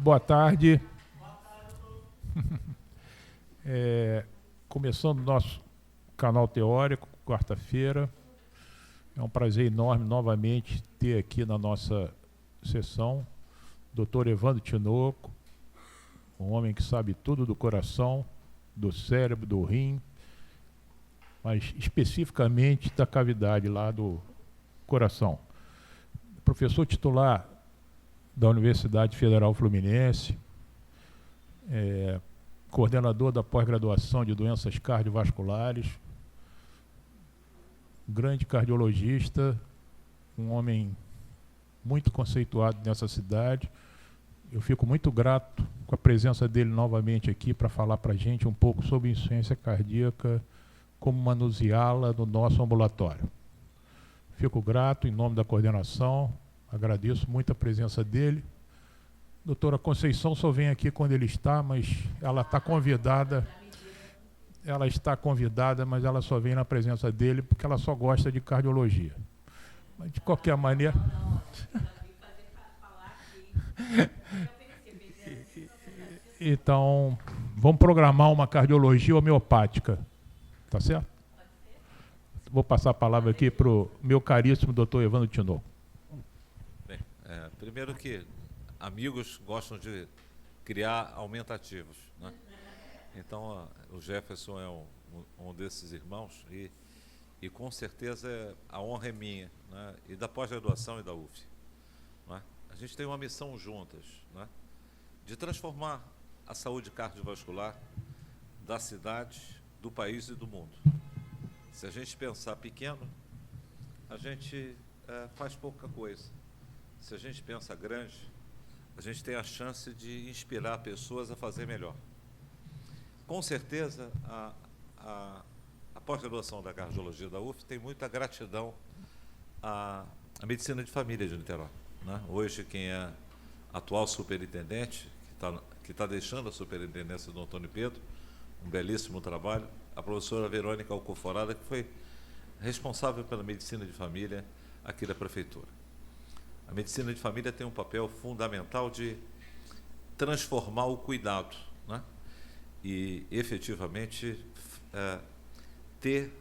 Boa tarde. Começando o nosso canal teórico, quarta-feira. É um prazer enorme novamente ter aqui na nossa sessão o Dr. Evandro Tinoco, um homem que sabe tudo do coração, do cérebro, do rim, mas especificamente da cavidade lá do coração. Professor titular da Universidade Federal Fluminense, coordenador da pós-graduação de doenças cardiovasculares, grande cardiologista, um homem muito conceituado nessa cidade. Eu fico muito grato com a presença dele novamente aqui para falar para a gente um pouco sobre insuficiência cardíaca, como manuseá-la no nosso ambulatório. Fico grato em nome da coordenação, agradeço muito a presença dele. Doutora Conceição só vem aqui quando ele está, mas ela está convidada. Ela está convidada, mas ela só vem na presença dele porque ela só gosta de cardiologia. Mas, de qualquer maneira... Então, vamos programar uma cardiologia homeopática. Tá certo? Vou passar a palavra aqui para o meu caríssimo doutor Evandro Tinoco. Bem, primeiro que amigos gostam de criar aumentativos, né? Então, o Jefferson é um desses irmãos e com certeza a honra é minha, né? E da pós-graduação e da UF. Né? A gente tem uma missão juntas, né? De transformar a saúde cardiovascular da cidade, do país e do mundo. Se a gente pensar pequeno, a gente faz pouca coisa. Se a gente pensa grande, a gente tem a chance de inspirar pessoas a fazer melhor. Com certeza, a pós-graduação da cardiologia da UF tem muita gratidão à medicina de família de Niterói, né? Hoje, quem é atual superintendente, que está deixando a superintendência do Antônio Pedro, um belíssimo trabalho, a professora Verônica Alcoforada, que foi responsável pela medicina de família aqui da prefeitura. A medicina de família tem um papel fundamental de transformar o cuidado, né? E, efetivamente, ter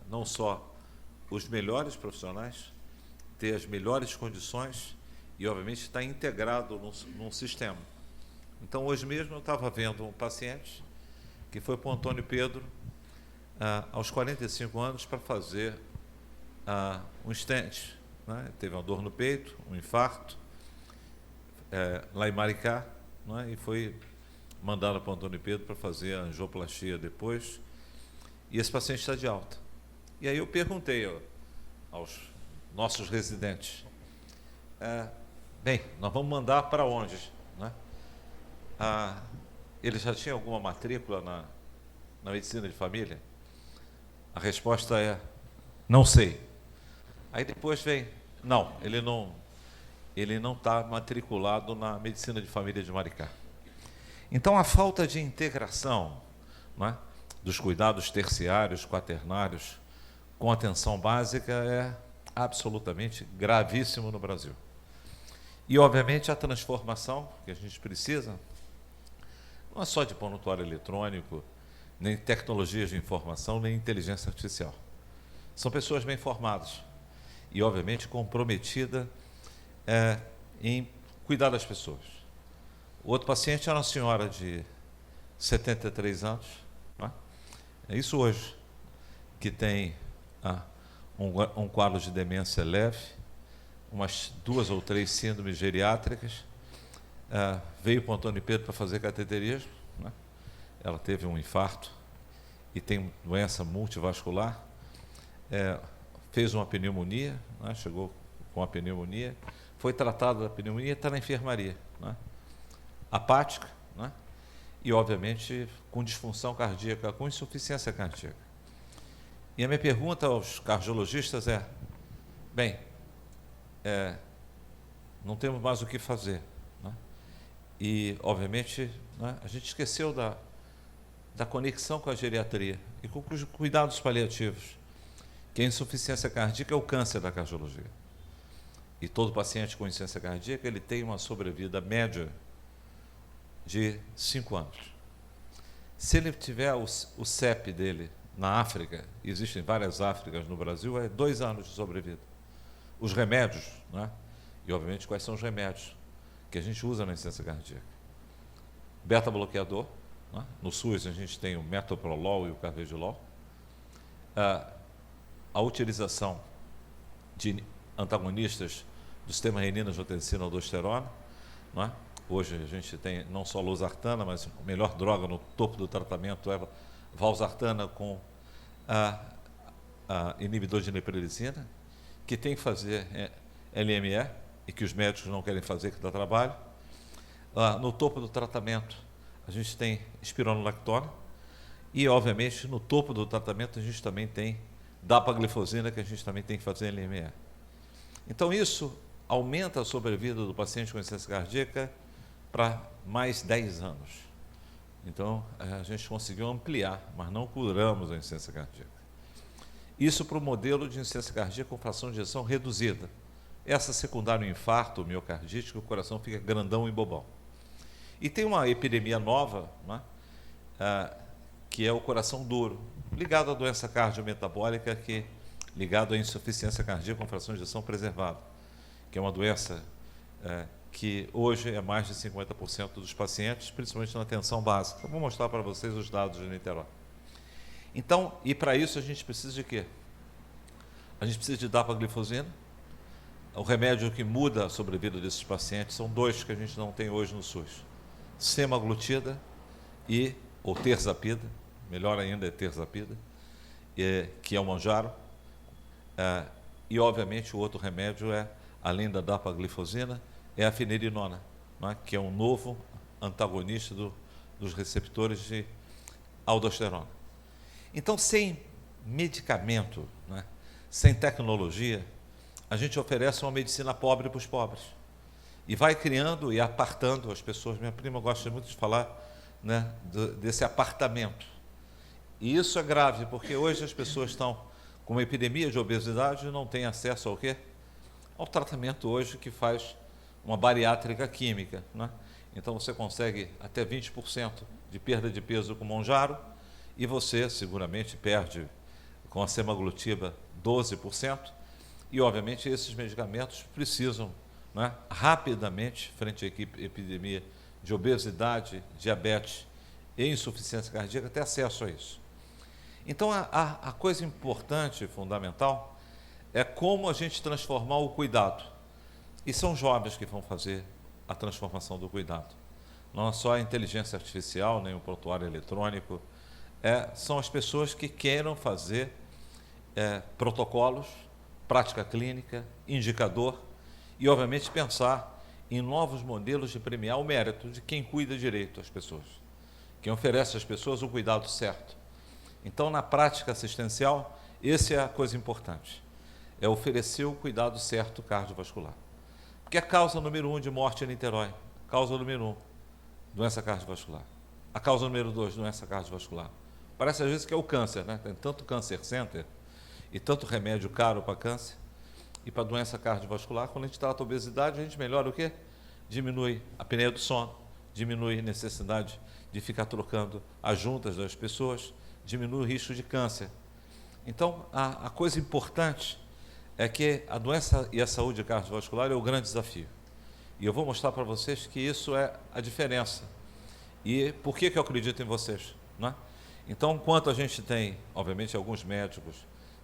não só os melhores profissionais, ter as melhores condições e, obviamente, estar integrado num sistema. Então, hoje mesmo eu estava vendo um paciente que foi para o Antônio Pedro aos 45 anos para fazer um stent, né? Teve uma dor no peito, um infarto, lá em Maricá, né? E foi mandado para o Antônio Pedro para fazer a angioplastia depois, e esse paciente está de alta. E aí eu perguntei aos nossos residentes, bem, nós vamos mandar para onde, né? Ele já tinha alguma matrícula na medicina de família? A resposta é, não sei. Aí depois vem, não, ele não está matriculado na medicina de família de Maricá. Então, a falta de integração, né, dos cuidados terciários, quaternários, com atenção básica é absolutamente gravíssimo no Brasil. E, obviamente, a transformação que a gente precisa não é só de prontuário eletrônico, nem tecnologias de informação, nem inteligência artificial. São pessoas bem formadas e, obviamente, comprometidas em cuidar das pessoas. O outro paciente era uma senhora de 73 anos, né? É isso hoje, que tem um quadro de demência leve, umas 2 ou 3 síndromes geriátricas, veio para o Antônio Pedro para fazer cateterismo, né? Ela teve um infarto e tem doença multivascular, fez uma pneumonia, né? Chegou com a pneumonia, foi tratada da pneumonia, está na enfermaria, né? Apática, né? E, obviamente, com disfunção cardíaca, com insuficiência cardíaca. E a minha pergunta aos cardiologistas é, bem, não temos mais o que fazer, né? E, obviamente, né, a gente esqueceu da conexão com a geriatria e com os cuidados paliativos, que a insuficiência cardíaca é o câncer da cardiologia. E todo paciente com insuficiência cardíaca, ele tem uma sobrevida média de 5 anos. Se ele tiver o CEP dele na África, existem várias Áfricas no Brasil, é 2 anos de sobrevida. Os remédios, né? E obviamente quais são os remédios que a gente usa na insuficiência cardíaca? Beta-bloqueador, né? No SUS a gente tem o metoprolol e o carvedilol. A utilização de antagonistas do sistema renina-angiotensina-aldosterona, não é? Hoje a gente tem não só losartana, mas a melhor droga no topo do tratamento é valsartana com inibidor de neprilisina, que tem que fazer LME e que os médicos não querem fazer, que dá trabalho. No topo do tratamento a gente tem espironolactona e, obviamente, no topo do tratamento a gente também tem dapaglifosina, que a gente também tem que fazer LME. Então isso aumenta a sobrevida do paciente com insuficiência cardíaca para mais 10 anos. Então, a gente conseguiu ampliar, mas não curamos a insuficiência cardíaca. Isso para o modelo de insuficiência cardíaca com fração de ejeção reduzida. Essa secundária ao infarto miocardítico, o coração fica grandão e bobão. E tem uma epidemia nova, né, que é o coração duro, ligado à doença cardiometabólica, ligado à insuficiência cardíaca com fração de ejeção preservada, que é uma doença que hoje é mais de 50% dos pacientes, principalmente na atenção básica. Eu vou mostrar para vocês os dados de Niterói. Então, e para isso a gente precisa de quê? A gente precisa de dapaglifosina. O remédio que muda a sobrevida desses pacientes são 2 que a gente não tem hoje no SUS. Semaglutida ou terzapida, melhor ainda é terzapida, que é o Mounjaro. E, obviamente, o outro remédio além da dapaglifosina, é a finerenona, né, que é um novo antagonista dos receptores de aldosterona. Então, sem medicamento, né, sem tecnologia, a gente oferece uma medicina pobre para os pobres. E vai criando e apartando as pessoas. Minha prima gosta muito de falar, né, desse apartamento. E isso é grave, porque hoje as pessoas estão com uma epidemia de obesidade e não têm acesso ao quê? Ao tratamento hoje que faz uma bariátrica química, né? Então você consegue até 20% de perda de peso com Mounjaro e você seguramente perde com a semaglutida 12%. E obviamente esses medicamentos precisam, né, rapidamente, frente à epidemia de obesidade, diabetes e insuficiência cardíaca, ter acesso a isso. Então a coisa importante, fundamental, é como a gente transformar o cuidado. E são jovens que vão fazer a transformação do cuidado. Não é só a inteligência artificial, nem o prontuário eletrônico. São as pessoas que queiram fazer protocolos, prática clínica, indicador e, obviamente, pensar em novos modelos de premiar o mérito de quem cuida direito às pessoas, quem oferece às pessoas o cuidado certo. Então, na prática assistencial, essa é a coisa importante. É oferecer o cuidado certo cardiovascular. Porque a causa número 1 de morte em Niterói, causa número 1, doença cardiovascular. A causa número 2, doença cardiovascular. Parece às vezes que é o câncer, né? Tem tanto câncer center e tanto remédio caro para câncer e para doença cardiovascular. Quando a gente trata a obesidade, a gente melhora o quê? Diminui a apneia do sono, diminui a necessidade de ficar trocando as juntas das pessoas, diminui o risco de câncer. Então, a coisa importante é que a doença e a saúde cardiovascular é o grande desafio. E eu vou mostrar para vocês que isso é a diferença. E por que eu acredito em vocês? Não é? Então, enquanto a gente tem, obviamente, alguns médicos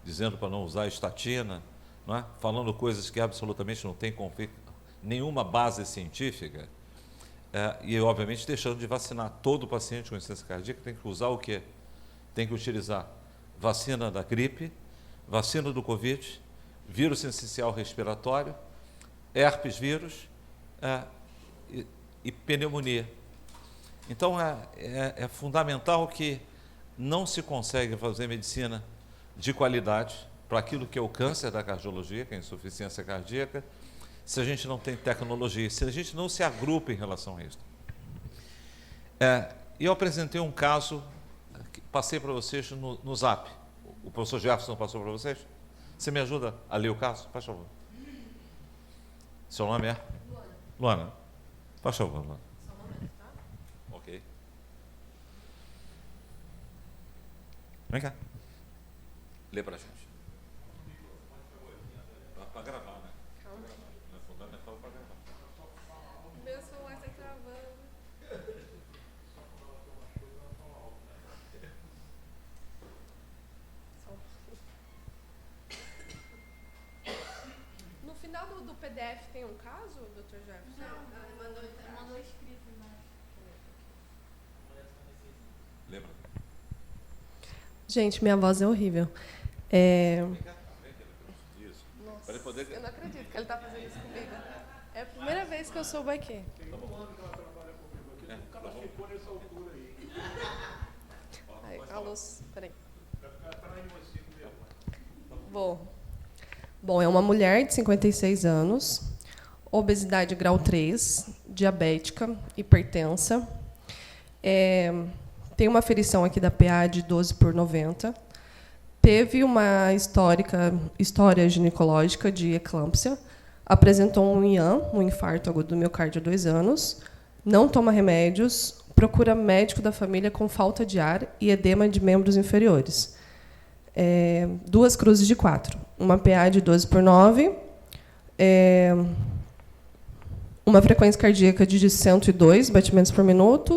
dizendo para não usar estatina, não é? Falando coisas que absolutamente não têm nenhuma base científica, e, obviamente, deixando de vacinar todo paciente com insuficiência cardíaca, tem que usar o quê? Tem que utilizar vacina da gripe, vacina do Covid, vírus essencial respiratório, herpes vírus e pneumonia. Então, é fundamental que não se consegue fazer medicina de qualidade para aquilo que é o câncer da cardiologia, que é a insuficiência cardíaca, se a gente não tem tecnologia, se a gente não se agrupa em relação a isso. E eu apresentei um caso, que passei para vocês no Zap. O professor Jefferson passou para vocês? Você me ajuda a ler o caso? Faz favor. Seu nome é? Luana. Luana. Faz favor, Luana. Só um momento, tá? Vem cá. Lê para a gente. Para gravar, né? Calma. Não é fundamental para gravar. Meu celular está travando. No final do PDF tem um caso, Dr. Jefferson? Não, ele mandou escrito, mas... Lembra? Gente, minha voz é horrível. Vem cá. Isso. Nossa, Para ele poder... eu não acredito que ele está fazendo isso comigo. É a primeira vez que eu soube aqui. Aí, a luz, peraí. Bom, é uma mulher de 56 anos, obesidade grau 3, diabética, hipertensa. Tem uma aferição aqui da PA de 12/90. Teve uma história ginecológica de eclâmpsia. Apresentou um IAM, um infarto agudo do miocárdio há 2 anos. Não toma remédios. Procura médico da família com falta de ar e edema de membros inferiores. 2 cruzes de 4. Uma PA de 12/9. Uma frequência cardíaca de 102 batimentos por minuto.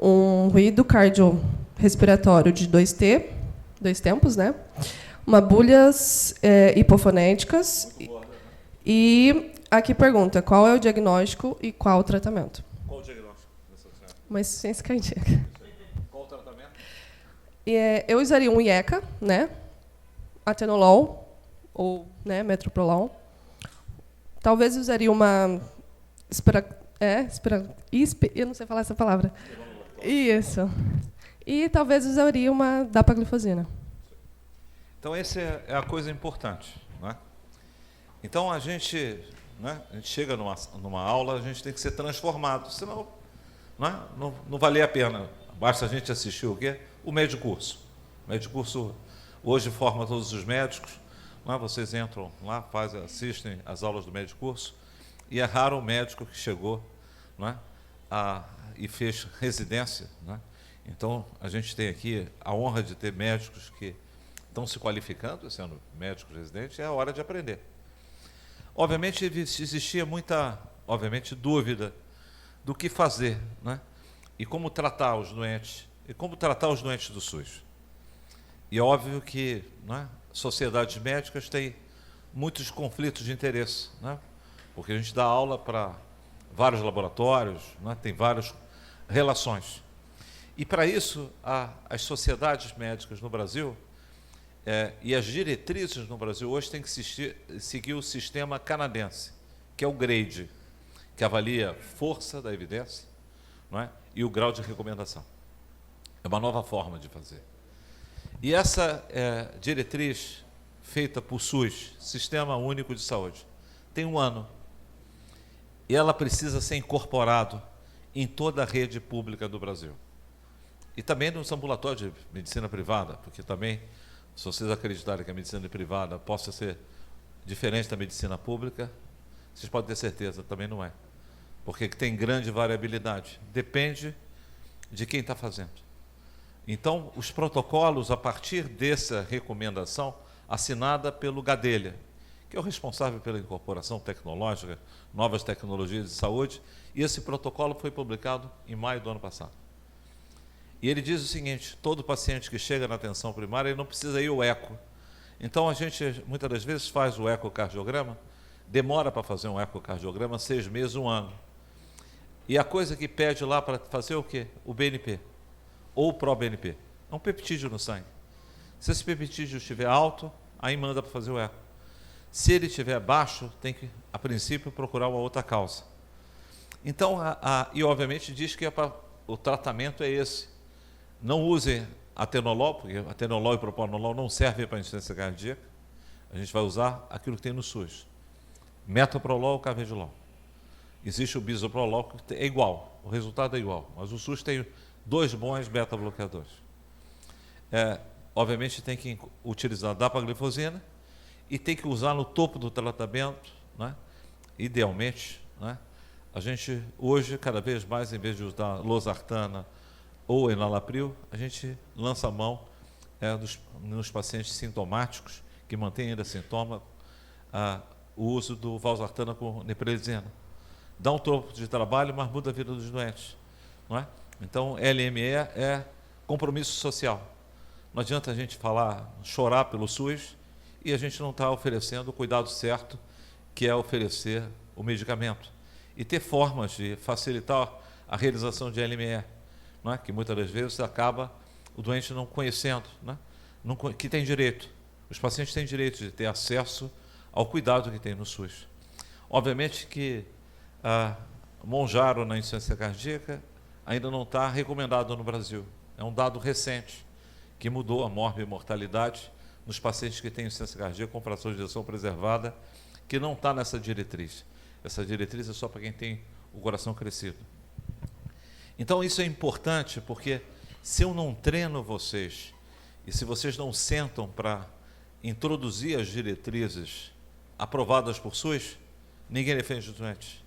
Um ruído cardiorrespiratório de 2T, 2 tempos, né? Uma bulhas hipofonéticas. E aqui pergunta, qual é o diagnóstico e qual o tratamento? Qual o diagnóstico dessa senhora? Uma insuficiência cardíaca. Qual o tratamento? Eu usaria um IECA, né? Atenolol ou, né, metoprolol. Talvez usaria uma eu não sei falar essa palavra. Isso. E talvez usaria uma dapaglifosina. Então, essa é a coisa importante, né? Então, a gente chega numa aula, a gente tem que ser transformado, senão não valia a pena. Basta a gente assistir o quê? O Medicurso. O Medicurso hoje forma todos os médicos. Vocês entram lá, assistem às aulas do Medicurso, e é raro o médico que chegou e fez residência. Então, a gente tem aqui a honra de ter médicos que estão se qualificando, sendo médicos residentes, é a hora de aprender. Obviamente, existia muita dúvida do que fazer, e como tratar os doentes, do SUS. E é óbvio que sociedades médicas têm muitos conflitos de interesse, porque a gente dá aula para vários laboratórios, tem várias relações. E, para isso, as sociedades médicas no Brasil e as diretrizes no Brasil hoje têm que seguir o sistema canadense, que é o GRADE, que avalia força da evidência, e o grau de recomendação. É uma nova forma de fazer. E essa diretriz feita por SUS, Sistema Único de Saúde, tem 1 ano. E ela precisa ser incorporado em toda a rede pública do Brasil. E também nos ambulatórios de medicina privada, porque também, se vocês acreditarem que a medicina privada possa ser diferente da medicina pública, vocês podem ter certeza, também não é. Porque tem grande variabilidade. Depende de quem está fazendo. Então, os protocolos, a partir dessa recomendação, assinada pelo Gadelha, que é o responsável pela incorporação tecnológica, novas tecnologias de saúde, e esse protocolo foi publicado em maio do ano passado. E ele diz o seguinte: todo paciente que chega na atenção primária, ele não precisa ir ao eco. Então, a gente, muitas das vezes, faz o ecocardiograma, demora para fazer um ecocardiograma 6 meses, 1 ano. E a coisa que pede lá para fazer o quê? O BNP, ou o pró-BNP. É um peptídeo no sangue. Se esse peptídeo estiver alto, aí manda para fazer o eco. Se ele estiver baixo, tem que, a princípio, procurar uma outra causa. Então, e obviamente diz que o tratamento é esse. Não usem atenolol, porque atenolol e propanolol não servem para insuficiência cardíaca. A gente vai usar aquilo que tem no SUS. Metoprolol ou carvedilol. Existe o bisoprolol, que é igual, o resultado é igual, mas o SUS tem 2 bons beta-bloqueadores. Obviamente tem que utilizar dapaglifosina e tem que usar no topo do tratamento, idealmente, a gente hoje, cada vez mais, em vez de usar losartana ou enalapril, a gente lança a mão nos pacientes sintomáticos, que mantêm ainda sintoma, o uso do valsartana com neprelizina. Dá um tempo de trabalho, mas muda a vida dos doentes, não é? Então, LME é compromisso social. Não adianta a gente chorar pelo SUS e a gente não está oferecendo o cuidado certo, que é oferecer o medicamento. E ter formas de facilitar a realização de LME, não é? Que muitas das vezes acaba o doente não conhecendo, né? Que tem direito. Os pacientes têm direito de ter acesso ao cuidado que tem no SUS. Obviamente que Monjaro na insuficiência cardíaca ainda não está recomendado no Brasil. É um dado recente que mudou a mortalidade nos pacientes que têm insuficiência cardíaca com fração de ejeção preservada, que não está nessa diretriz. Essa diretriz é só para quem tem o coração crescido. Então, isso é importante, porque se eu não treino vocês, e se vocês não sentam para introduzir as diretrizes aprovadas por SUS, ninguém defende os doentes.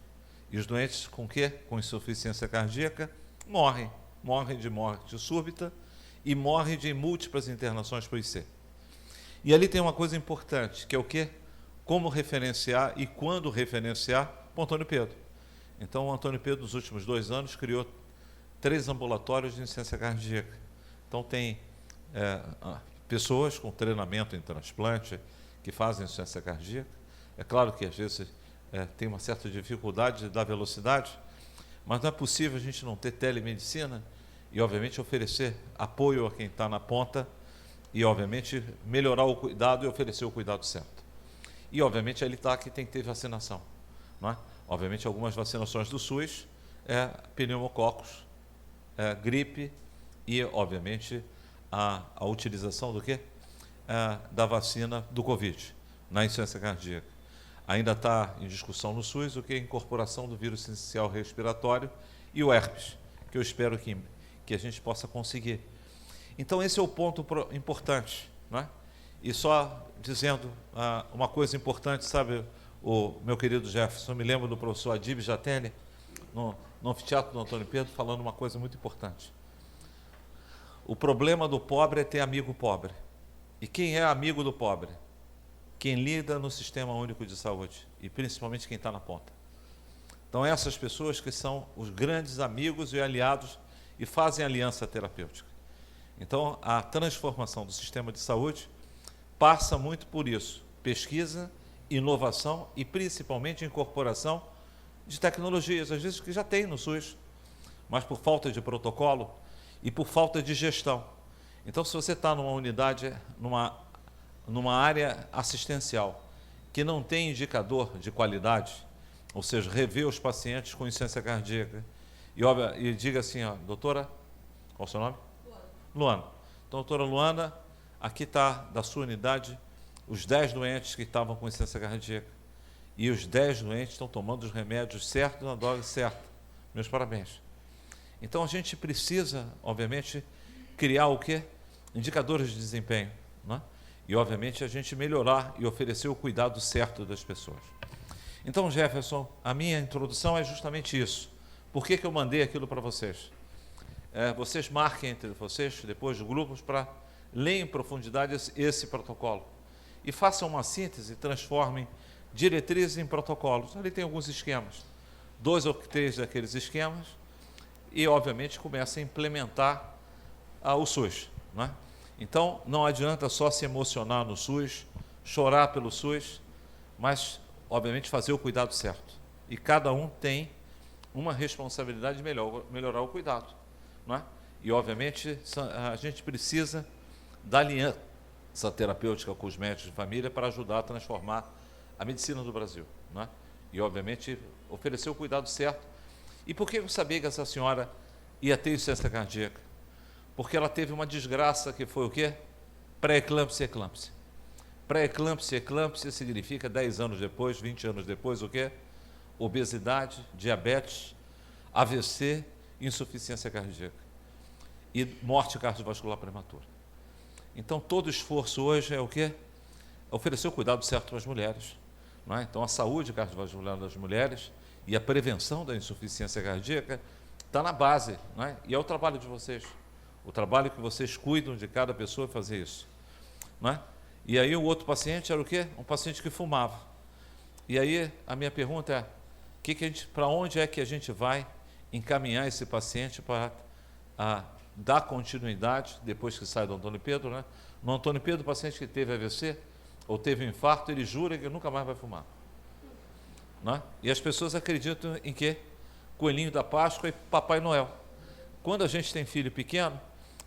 E os doentes com quê? Com insuficiência cardíaca, morrem. Morrem de morte súbita e morrem de múltiplas internações por IC. E ali tem uma coisa importante, que é o quê? Como referenciar e quando referenciar para o Antônio Pedro. Então, o Antônio Pedro, nos últimos 2 anos, criou 3 ambulatórios de insuficiência cardíaca. Então, tem pessoas com treinamento em transplante que fazem insuficiência cardíaca. É claro que, às vezes, tem uma certa dificuldade da velocidade, mas não é possível a gente não ter telemedicina e, obviamente, oferecer apoio a quem está na ponta e, obviamente, melhorar o cuidado e oferecer o cuidado certo. E, obviamente, ali está que tem que ter vacinação, não é? Obviamente, algumas vacinações do SUS pneumococos, gripe e, obviamente, a utilização do quê? Da vacina do Covid, na insuficiência cardíaca. Ainda está em discussão no SUS o que é a incorporação do vírus sincicial respiratório e o herpes, que eu espero que a gente possa conseguir. Então, esse é o ponto importante, não é? E só dizendo uma coisa importante, sabe, o meu querido Jefferson, eu me lembro do professor Adib Jatelli, no anfiteatro do Antônio Pedro, falando uma coisa muito importante. O problema do pobre é ter amigo pobre. E quem é amigo do pobre? Quem lida no Sistema Único de Saúde, e principalmente quem está na ponta. Então, essas pessoas que são os grandes amigos e aliados e fazem aliança terapêutica. Então, a transformação do sistema de saúde passa muito por isso: pesquisa, inovação e, principalmente, incorporação de tecnologias, às vezes que já tem no SUS, mas por falta de protocolo e por falta de gestão. Então, se você está numa unidade, numa área assistencial que não tem indicador de qualidade, ou seja, rever os pacientes com insuficiência cardíaca, e diga assim, ó, doutora, qual é o seu nome? Luana. Então, doutora Luana, aqui está da sua unidade os 10 doentes que estavam com insuficiência cardíaca. E os 10 doentes estão tomando os remédios certos na dose certa. Meus parabéns. Então, a gente precisa, obviamente, criar o quê? Indicadores de desempenho, não é? E, obviamente, a gente melhorar e oferecer o cuidado certo das pessoas. Então, Jefferson, a minha introdução é justamente isso. Por que eu mandei aquilo para vocês? Vocês marquem entre vocês, depois de grupos, para ler em profundidade esse protocolo. E façam uma síntese, transformem diretrizes em protocolos. Ali tem alguns esquemas. 2 ou 3 daqueles esquemas e, obviamente, comecem a implementar o SUS, não é? Então, não adianta só se emocionar no SUS, chorar pelo SUS, mas, obviamente, fazer o cuidado certo. E cada um tem uma responsabilidade de melhorar o cuidado, não é? E, obviamente, a gente precisa da aliança terapêutica com os médicos de família para ajudar a transformar a medicina do Brasil, não é? E, obviamente, oferecer o cuidado certo. E por que eu sabia que essa senhora ia ter insuficiência cardíaca? Porque ela teve uma desgraça que foi o quê? Pré-eclâmpsia e eclâmpsia. Pré-eclâmpsia e eclâmpsia significa 10 anos depois, 20 anos depois, o quê? Obesidade, diabetes, AVC, insuficiência cardíaca e morte cardiovascular prematura. Então, todo esforço hoje é o quê? Oferecer o cuidado certo para as mulheres, não é? Então, a saúde cardiovascular das mulheres e a prevenção da insuficiência cardíaca está na base, não é? E é o trabalho de vocês. O trabalho que vocês cuidam de cada pessoa é fazer isso. Não é? E aí o outro paciente era o quê? Um paciente que fumava. E aí a minha pergunta é, para onde é que a gente vai encaminhar esse paciente para dar continuidade, depois que sai do Antônio Pedro, né? No Antônio Pedro, o paciente que teve AVC ou teve um infarto, ele jura que nunca mais vai fumar. Não é? E as pessoas acreditam em quê? Coelhinho da Páscoa e Papai Noel. Quando a gente tem filho pequeno,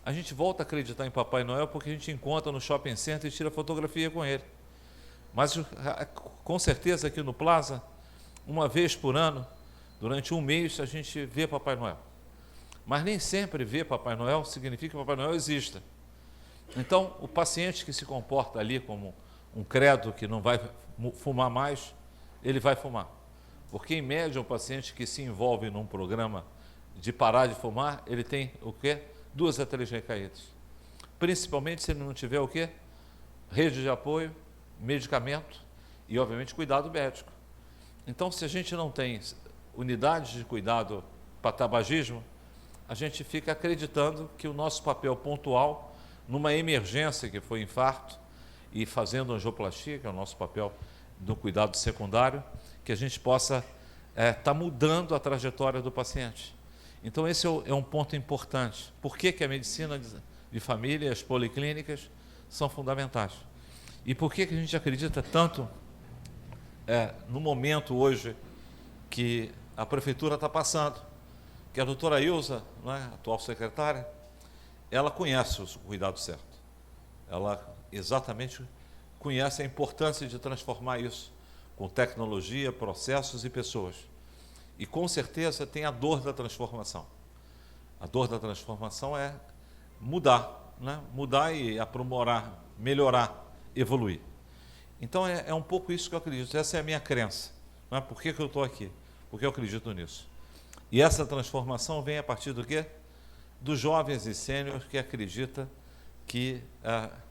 a gente volta a acreditar em Papai Noel porque a gente encontra no shopping center e tira fotografia com ele. Mas com certeza aqui no Plaza, uma vez por ano, durante um mês, a gente vê Papai Noel. Mas nem sempre ver Papai Noel significa que Papai Noel exista. Então, o paciente que se comporta ali como um credo que não vai fumar mais, ele vai fumar. Porque, em média, o paciente que se envolve num programa de parar de fumar, ele tem o quê? 2 a 3 recaídas. Principalmente se ele não tiver o quê? Rede de apoio, medicamento e, obviamente, cuidado médico. Então, se a gente não tem unidades de cuidado para tabagismo, a gente fica acreditando que o nosso papel pontual, numa emergência que foi infarto, e fazendo angioplastia, que é o nosso papel no cuidado secundário, que a gente possa estar mudando a trajetória do paciente. Então, esse é um ponto importante. Por que a medicina de família e as policlínicas são fundamentais? E por que a gente acredita tanto no momento hoje que a prefeitura está passando, que a doutora Ilza, né, atual secretária, ela conhece o cuidado certo. Ela exatamente conhece a importância de transformar isso com tecnologia, processos e pessoas. E com certeza tem a dor da transformação. A dor da transformação é mudar, né? Mudar e aprimorar, melhorar, evoluir. Então é um pouco isso que eu acredito, essa é a minha crença. Não é? Por que eu estou aqui? Porque eu acredito nisso. E essa transformação vem a partir do quê? Dos jovens e sêniores que acreditam que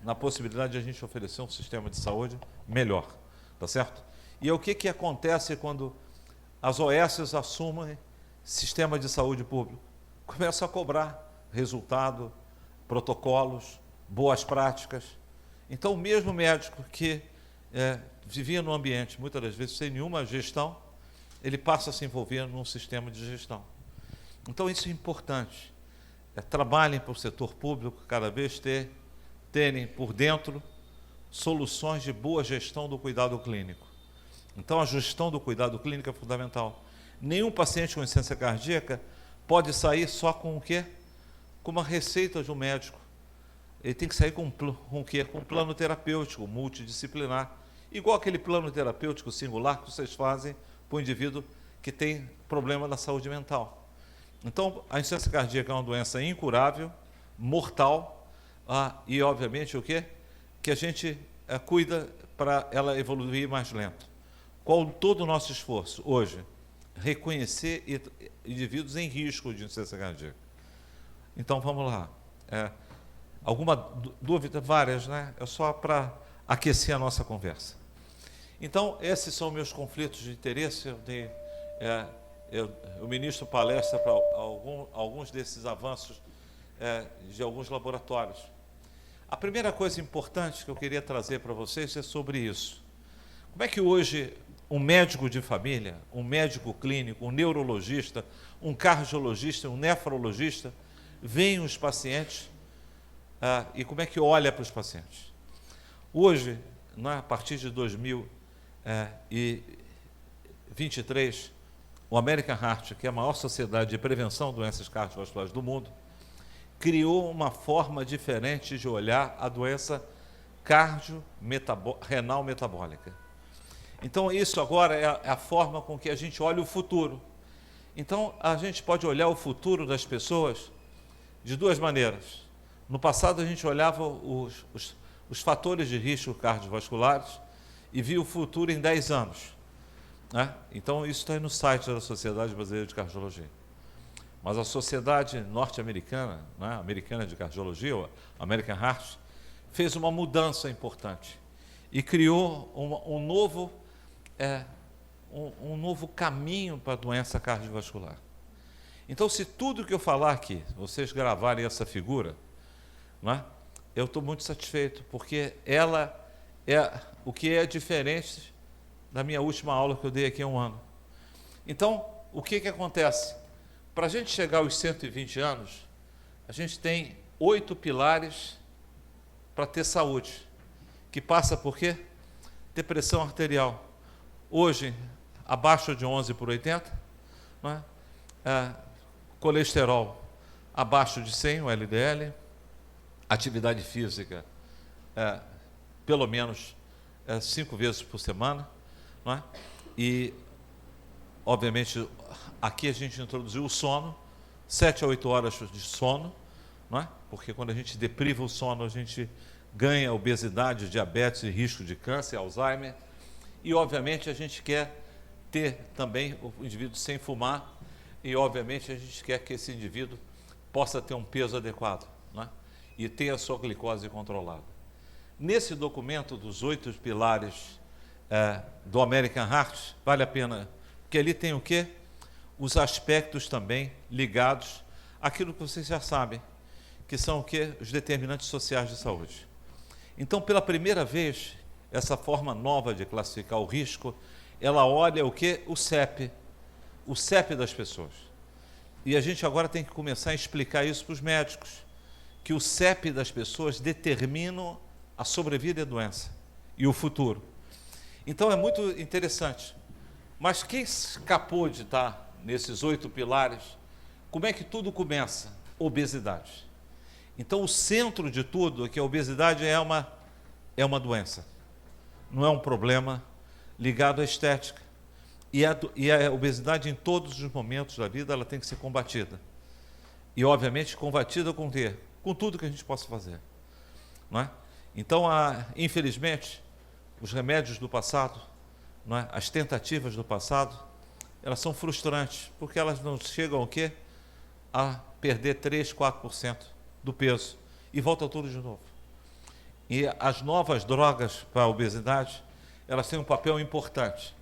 na possibilidade de a gente oferecer um sistema de saúde melhor, tá certo? E o que acontece quando as OSs assumem sistema de saúde público? Começam a cobrar resultado, protocolos, boas práticas. Então, o mesmo médico que vivia num ambiente, muitas das vezes, sem nenhuma gestão, ele passa a se envolver num sistema de gestão. Então, isso é importante. Trabalhem para o setor público, cada vez terem por dentro soluções de boa gestão do cuidado clínico. Então, a gestão do cuidado clínico é fundamental. Nenhum paciente com insuficiência cardíaca pode sair só com o quê? Com uma receita de um médico. Ele tem que sair com o quê? Com um plano terapêutico, multidisciplinar. Igual aquele plano terapêutico singular que vocês fazem para o indivíduo que tem problema na saúde mental. Então, a insuficiência cardíaca é uma doença incurável, mortal, e, obviamente, o quê? Que a gente cuida para ela evoluir mais lento. Qual todo o nosso esforço hoje? Reconhecer indivíduos em risco de insuficiência cardíaca. Então, vamos lá. Alguma dúvida? Várias, né? É só para aquecer a nossa conversa. Então, esses são meus conflitos de interesse. Eu ministro palestra para alguns desses avanços de alguns laboratórios. A primeira coisa importante que eu queria trazer para vocês é sobre isso. Como é que hoje um médico de família, um médico clínico, um neurologista, um cardiologista, um nefrologista, veem os pacientes e como é que olha para os pacientes? Hoje, a partir de 2023, o American Heart, que é a maior sociedade de prevenção de doenças cardiovasculares do mundo, criou uma forma diferente de olhar a doença renal metabólica. Então, isso agora é a forma com que a gente olha o futuro. Então, a gente pode olhar o futuro das pessoas de duas maneiras. No passado, a gente olhava os fatores de risco cardiovasculares e via o futuro em 10 anos. Né? Então, isso está aí no site da Sociedade Brasileira de Cardiologia. Mas a Sociedade Norte-Americana, né, Americana de Cardiologia, o American Heart, fez uma mudança importante e criou um novo caminho para a doença cardiovascular. Então, se tudo que eu falar aqui, vocês gravarem essa figura, não é? Eu estou muito satisfeito, porque ela é o que é diferente da minha última aula que eu dei aqui há um ano. Então, o que acontece? Para a gente chegar aos 120 anos, a gente tem 8 pilares para ter saúde, que passa por quê? Depressão arterial. Hoje, abaixo de 11/80, não é? Colesterol abaixo de 100, o LDL, atividade física pelo menos 5 vezes por semana, não é? E, obviamente, aqui a gente introduziu o sono, 7 a 8 horas de sono, não é? Porque quando a gente depriva o sono, a gente ganha obesidade, diabetes e risco de câncer, Alzheimer. E, obviamente, a gente quer ter também o indivíduo sem fumar e, obviamente, a gente quer que esse indivíduo possa ter um peso adequado, não é? E ter a sua glicose controlada. Nesse documento dos 8 pilares do American Heart, vale a pena, porque ali tem o quê? Os aspectos também ligados àquilo que vocês já sabem, que são o quê? Os determinantes sociais de saúde. Então, pela primeira vez, essa forma nova de classificar o risco, ela olha o quê? O CEP das pessoas. E a gente agora tem que começar a explicar isso para os médicos, que o CEP das pessoas determina a sobrevida e a doença e o futuro. Então, é muito interessante. Mas quem escapou de estar nesses 8 pilares, como é que tudo começa? Obesidade. Então, o centro de tudo é que a obesidade é uma doença, não é um problema ligado à estética. E a obesidade, em todos os momentos da vida, ela tem que ser combatida. E, obviamente, combatida com o quê? Com tudo que a gente possa fazer, não é? Então, infelizmente, os remédios do passado, não é? As tentativas do passado, elas são frustrantes, porque elas não chegam ao quê? A perder 3, 4% do peso e volta tudo de novo. E as novas drogas para a obesidade, elas têm um papel importante,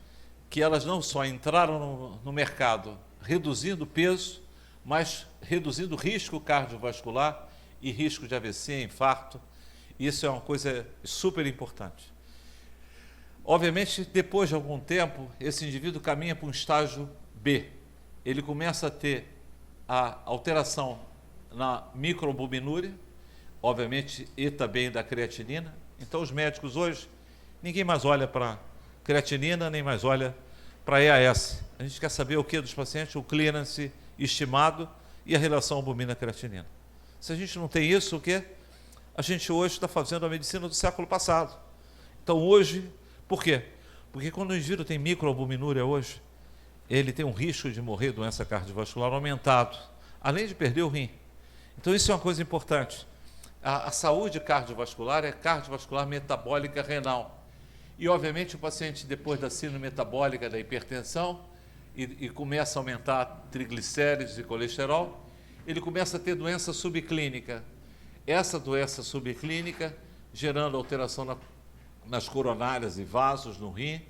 que elas não só entraram no mercado reduzindo peso, mas reduzindo risco cardiovascular e risco de AVC, infarto. Isso é uma coisa super importante. Obviamente, depois de algum tempo, esse indivíduo caminha para um estágio B. Ele começa a ter a alteração na microalbuminúria, obviamente, e também da creatinina. Então, os médicos hoje, ninguém mais olha para creatinina, nem mais olha para EAS. A gente quer saber o que dos pacientes? O clearance estimado e a relação albumina-creatinina. Se a gente não tem isso, o quê? A gente hoje está fazendo a medicina do século passado. Então, hoje, por quê? Porque quando o indivíduo tem microalbuminúria hoje, ele tem um risco de morrer de doença cardiovascular aumentado, além de perder o rim. Então, isso é uma coisa importante. A saúde cardiovascular é cardiovascular metabólica renal. E, obviamente, o paciente, depois da síndrome metabólica, da hipertensão, e começa a aumentar triglicéridos e colesterol, ele começa a ter doença subclínica. Essa doença subclínica, gerando alteração nas coronárias e vasos, no rim,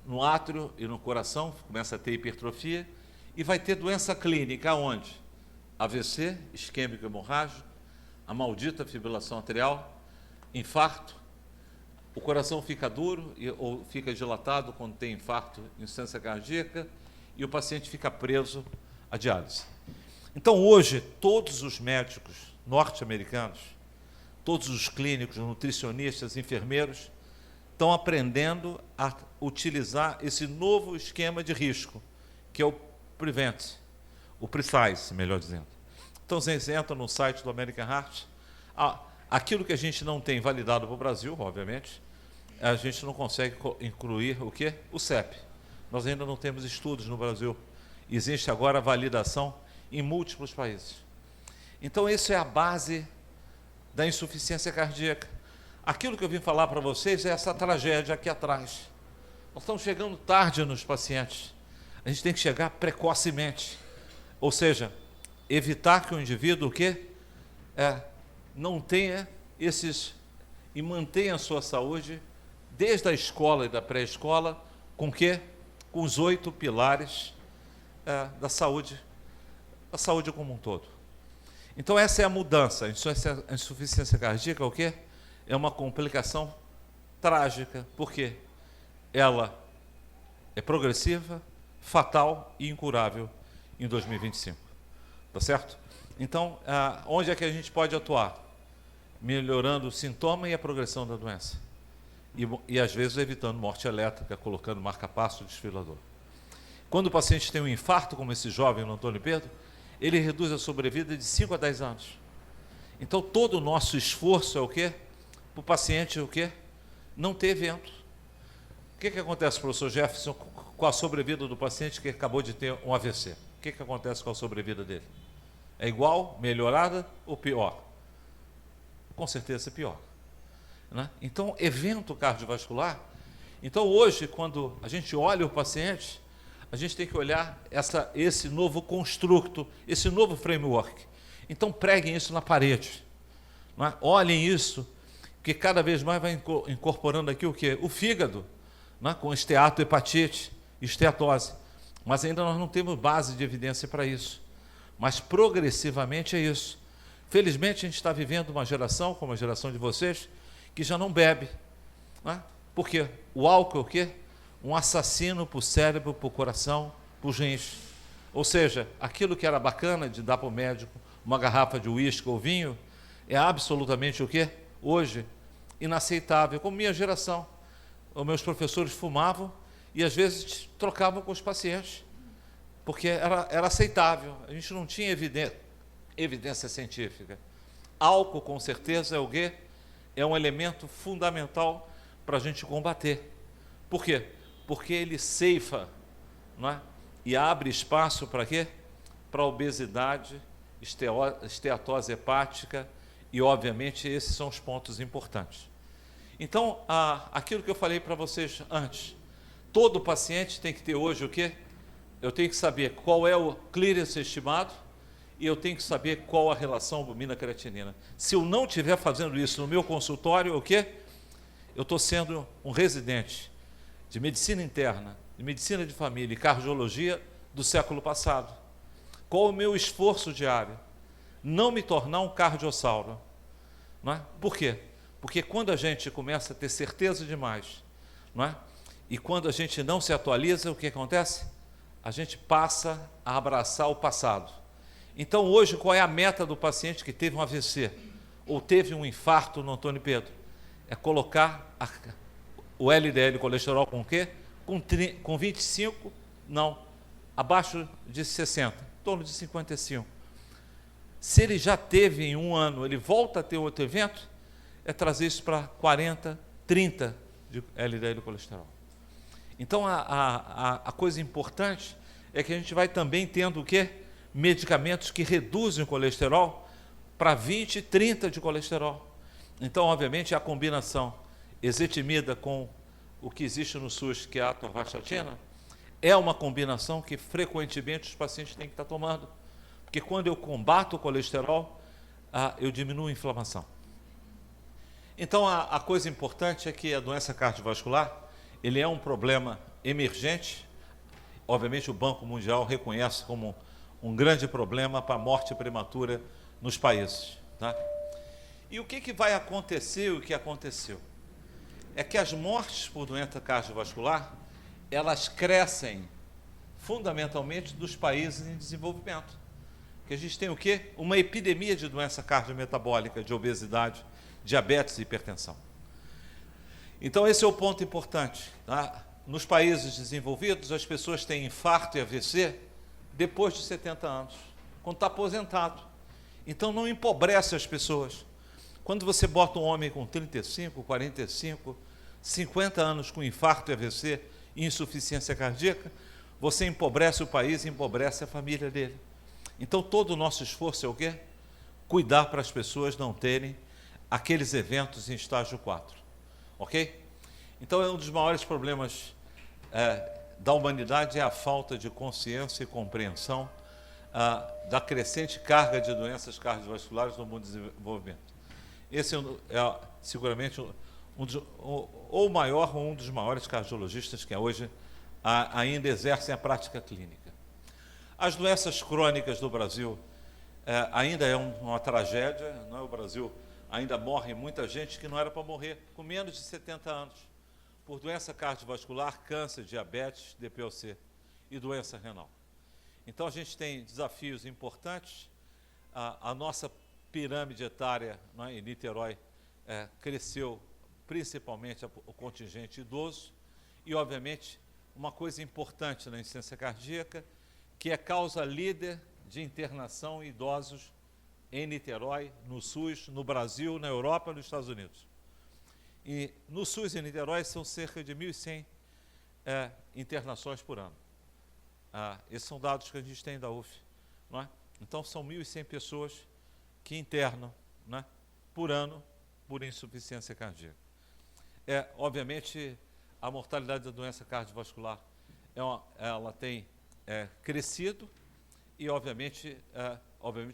no átrio e no coração, começa a ter hipertrofia, e vai ter doença clínica, onde? AVC, isquêmico hemorrágico, a maldita fibrilação arterial, infarto, o coração fica duro ou fica dilatado quando tem infarto, insuficiência cardíaca, e o paciente fica preso à diálise. Então, hoje, todos os médicos norte-americanos, todos os clínicos, nutricionistas, enfermeiros, estão aprendendo a utilizar esse novo esquema de risco, que é o Prevent, o Precise, melhor dizendo. Então, vocês entram no site do American Heart. Aquilo que a gente não tem validado para o Brasil, obviamente, a gente não consegue incluir o quê? O CEP. Nós ainda não temos estudos no Brasil. Existe agora a validação em múltiplos países. Então, isso é a base da insuficiência cardíaca. Aquilo que eu vim falar para vocês é essa tragédia aqui atrás. Nós estamos chegando tarde nos pacientes. A gente tem que chegar precocemente. Ou seja, evitar que o indivíduo o quê? Não tenha esses... e mantenha a sua saúde desde a escola e da pré-escola, com o quê? Com os 8 pilares da saúde. a saúde como um todo. Então essa é a mudança. A insuficiência cardíaca é o quê? É uma complicação trágica. Por quê? Ela é progressiva, fatal e incurável em 2025. Tá certo? Então, onde é que a gente pode atuar? Melhorando o sintoma e a progressão da doença. E às vezes evitando morte elétrica, colocando marca-passo desfibrilador. Quando o paciente tem um infarto, como esse jovem no Antônio Pedro, ele reduz a sobrevida de 5 a 10 anos. Então todo o nosso esforço é o quê? Para o paciente o quê? Não ter evento. O que acontece, professor Jefferson, com a sobrevida do paciente que acabou de ter um AVC? O que acontece com a sobrevida dele? É igual, melhorada ou pior? Com certeza é pior. Né? Então, evento cardiovascular. Então, hoje, quando a gente olha o paciente, a gente tem que olhar esse novo construto, esse novo framework. Então, preguem isso na parede. Né? Olhem isso, que cada vez mais vai incorporando aqui o quê? O fígado, né? Com esteatohepatite, esteatose. Mas ainda nós não temos base de evidência para isso. Mas progressivamente é isso. Felizmente, a gente está vivendo uma geração, como a geração de vocês, que já não bebe. Né? Por quê? O álcool é o quê? Um assassino para o cérebro, para o coração, para os rins. Ou seja, aquilo que era bacana de dar para o médico uma garrafa de uísque ou vinho, é absolutamente o quê? Hoje, inaceitável, como minha geração. Os meus professores fumavam e às vezes trocavam com os pacientes, porque era aceitável, a gente não tinha evidência científica. Álcool, com certeza, é o quê? É um elemento fundamental para a gente combater. Por quê? Porque ele ceifa, não é? E abre espaço para quê? Para obesidade, esteatose hepática e, obviamente, esses são os pontos importantes. Então, aquilo que eu falei para vocês antes, todo paciente tem que ter hoje o quê? Eu tenho que saber qual é o clearance estimado e eu tenho que saber qual a relação albumina-creatinina. Se eu não estiver fazendo isso no meu consultório, o quê? Eu estou sendo um residente de medicina interna, de medicina de família e cardiologia do século passado. Qual o meu esforço diário? Não me tornar um cardiossauro. Não é? Por quê? Porque quando a gente começa a ter certeza demais, não é? E quando a gente não se atualiza, o que acontece? A gente passa a abraçar o passado. Então, hoje, qual é a meta do paciente que teve um AVC ou teve um infarto no Antônio Pedro? É colocar o LDL, colesterol, com o quê? Com 25, não, abaixo de 60, em torno de 55. Se ele já teve em um ano, ele volta a ter outro evento, é trazer isso para 40, 30 de LDL colesterol. Então, a coisa importante é que a gente vai também tendo o quê? Medicamentos que reduzem o colesterol para 20, 30 de colesterol. Então, obviamente, a combinação ezetimibe com o que existe no SUS, que é a atorvastatina, é uma combinação que frequentemente os pacientes têm que estar tomando. Porque quando eu combato o colesterol, eu diminuo a inflamação. Então, a coisa importante é que a doença cardiovascular, ele é um problema emergente. Obviamente, o Banco Mundial reconhece como um grande problema para a morte prematura nos países. Tá? E o que vai acontecer, o que aconteceu? É que as mortes por doença cardiovascular, elas crescem fundamentalmente dos países em desenvolvimento. Porque a gente tem o quê? Uma epidemia de doença cardiometabólica, de obesidade, diabetes e hipertensão. Então, esse é o ponto importante. Tá? Nos países desenvolvidos, as pessoas têm infarto e AVC depois de 70 anos, quando está aposentado. Então, não empobrece as pessoas. Quando você bota um homem com 35, 45, 50 anos com infarto e AVC e insuficiência cardíaca, você empobrece o país e empobrece a família dele. Então, todo o nosso esforço é o quê? Cuidar para as pessoas não terem aqueles eventos em estágio 4. Ok? Então, é um dos maiores problemas da humanidade é a falta de consciência e compreensão da crescente carga de doenças cardiovasculares no mundo de desenvolvimento. Esse é seguramente ou o maior ou um dos maiores cardiologistas que hoje ainda exercem a prática clínica. As doenças crônicas do Brasil ainda é uma tragédia, não é? O Brasil ainda morre muita gente que não era para morrer, com menos de 70 anos, por doença cardiovascular, câncer, diabetes, DPOC e doença renal. Então a gente tem desafios importantes. A nossa pirâmide etária, não é, em Niterói cresceu principalmente o contingente idoso e, obviamente, uma coisa importante na insuficiência cardíaca, que é causa líder de internação em idosos em Niterói, no SUS, no Brasil, na Europa e nos Estados Unidos. E no SUS em Niterói são cerca de 1.100 internações por ano. Esses são dados que a gente tem da UF, não é? Então são 1.100 pessoas que internam, né, por ano por insuficiência cardíaca. Obviamente, a mortalidade da doença cardiovascular ela tem crescido e, obviamente,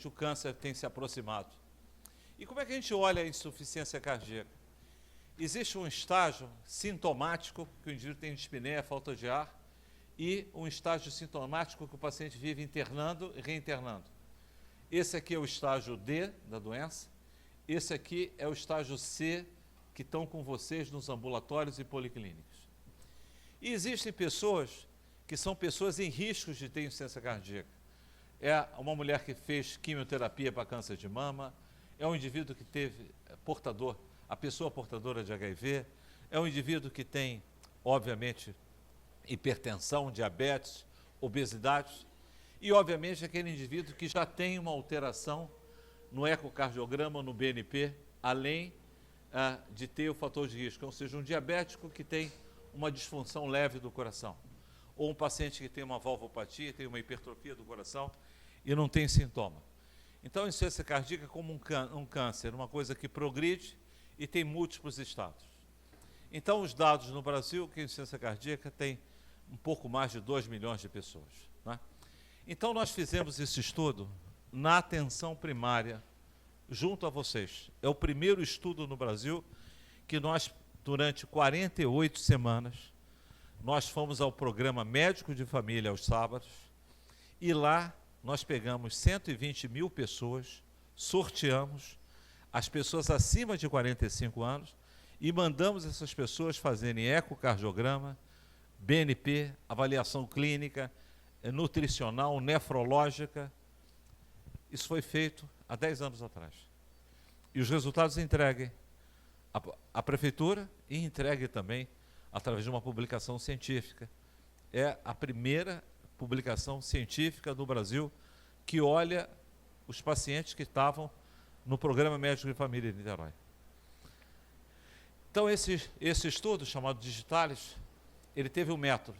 o câncer tem se aproximado. E como é que a gente olha a insuficiência cardíaca? Existe um estágio sintomático, que o indivíduo tem dispneia, falta de ar, e um estágio sintomático que o paciente vive internando e reinternando. Esse aqui é o estágio D da doença, esse aqui é o estágio C, que estão com vocês nos ambulatórios e policlínicas. E existem pessoas que são pessoas em riscos de ter insuficiência cardíaca. É uma mulher que fez quimioterapia para câncer de mama, é um indivíduo que teve a pessoa portadora de HIV, é um indivíduo que tem, obviamente, hipertensão, diabetes, obesidade, e, obviamente, aquele indivíduo que já tem uma alteração no ecocardiograma, no BNP, além de ter o fator de risco, ou seja, um diabético que tem uma disfunção leve do coração, ou um paciente que tem uma valvopatia, tem uma hipertrofia do coração e não tem sintoma. Então, a insuficiência cardíaca é como um câncer, uma coisa que progride e tem múltiplos estados. Então, os dados no Brasil, que a insuficiência cardíaca tem um pouco mais de 2 milhões de pessoas, né? Então, nós fizemos esse estudo na atenção primária, junto a vocês. É o primeiro estudo no Brasil que nós, durante 48 semanas, nós fomos ao programa Médico de Família aos sábados, e lá nós pegamos 120 mil pessoas, sorteamos as pessoas acima de 45 anos e mandamos essas pessoas fazerem ecocardiograma, BNP, avaliação clínica, nutricional, nefrológica. Isso foi feito há 10 anos atrás. E os resultados entreguem à prefeitura e entregue também através de uma publicação científica. É a primeira publicação científica do Brasil que olha os pacientes que estavam no Programa Médico de Família de Niterói. Então, esse estudo, chamado Digitalis, ele teve um método.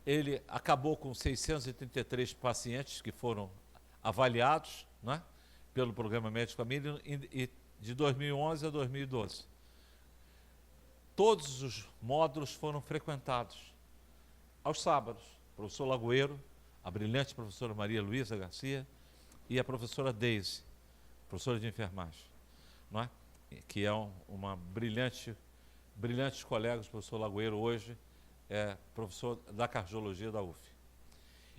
Ele acabou com 633 pacientes que foram avaliados, né, pelo Programa Médico de Família de 2011 a 2012. Todos os módulos foram frequentados aos sábados. O professor Lagoeiro, a brilhante professora Maria Luísa Garcia e a professora Deise, professora de enfermagem, não é? Que é uma brilhantes colegas. O professor Lagoeiro hoje é professor da cardiologia da UF.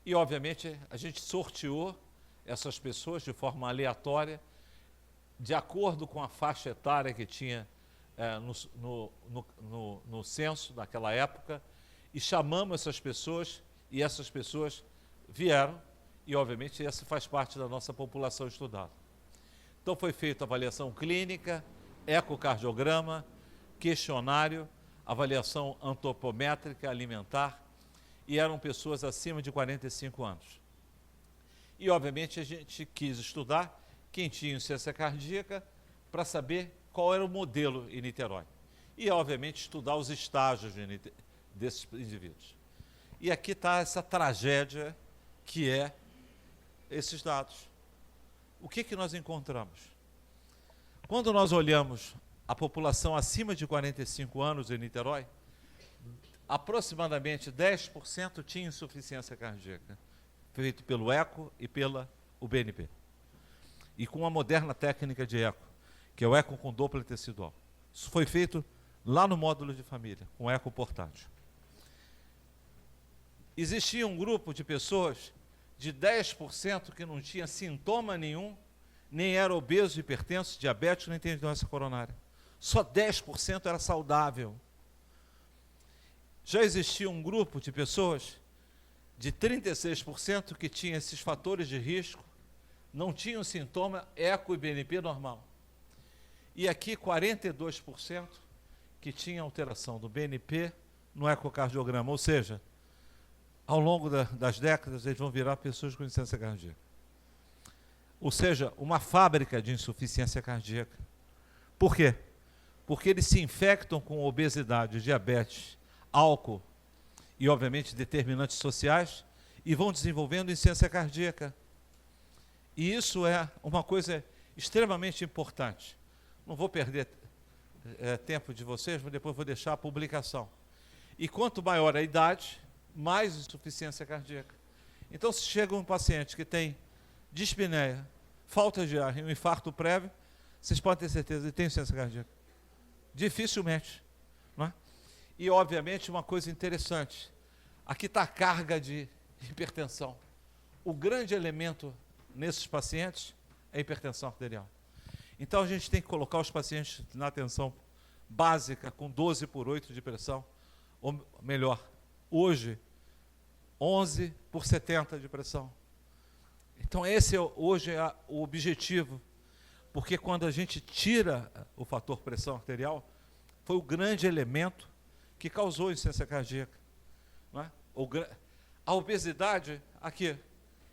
E, obviamente, a gente sorteou essas pessoas de forma aleatória, de acordo com a faixa etária que tinha no censo naquela época, e chamamos essas pessoas, e essas pessoas vieram, e, obviamente, essa faz parte da nossa população estudada. Então, foi feita avaliação clínica, ecocardiograma, questionário, avaliação antropométrica, alimentar, e eram pessoas acima de 45 anos. E, obviamente, a gente quis estudar quem tinha insuficiência cardíaca para saber qual era o modelo em Niterói. E, obviamente, estudar os estágios desses indivíduos. E aqui está essa tragédia que é esses dados. O que nós encontramos? Quando nós olhamos a população acima de 45 anos em Niterói, aproximadamente 10% tinha insuficiência cardíaca, feito pelo eco e pela UBNP. E com uma moderna técnica de eco, que é o eco com Doppler tecidual. Isso foi feito lá no módulo de família, com eco portátil. Existia um grupo de pessoas de 10% que não tinha sintoma nenhum, nem era obeso, hipertenso, diabético, nem tem doença coronária. Só 10% era saudável. Já existia um grupo de pessoas de 36% que tinha esses fatores de risco, não tinham sintoma, eco e BNP normal. E aqui 42% que tinha alteração do BNP no ecocardiograma, ou seja, ao longo das décadas eles vão virar pessoas com insuficiência cardíaca. Ou seja, uma fábrica de insuficiência cardíaca. Por quê? Porque eles se infectam com obesidade, diabetes, álcool e, obviamente, determinantes sociais e vão desenvolvendo insuficiência cardíaca. E isso é uma coisa extremamente importante. Não vou perder tempo de vocês, mas depois vou deixar a publicação. E quanto maior a idade, mais insuficiência cardíaca. Então, se chega um paciente que tem dispneia, falta de ar e um infarto prévio, vocês podem ter certeza que tem insuficiência cardíaca. Dificilmente. Não é? E, obviamente, uma coisa interessante. Aqui está a carga de hipertensão. O grande elemento nesses pacientes é a hipertensão arterial. Então, a gente tem que colocar os pacientes na atenção básica, com 12/8 de pressão, ou melhor, hoje, 11/70 de pressão. Então, esse hoje é o objetivo, porque quando a gente tira o fator pressão arterial, foi o grande elemento que causou insuficiência cardíaca. Não é? A obesidade, aqui,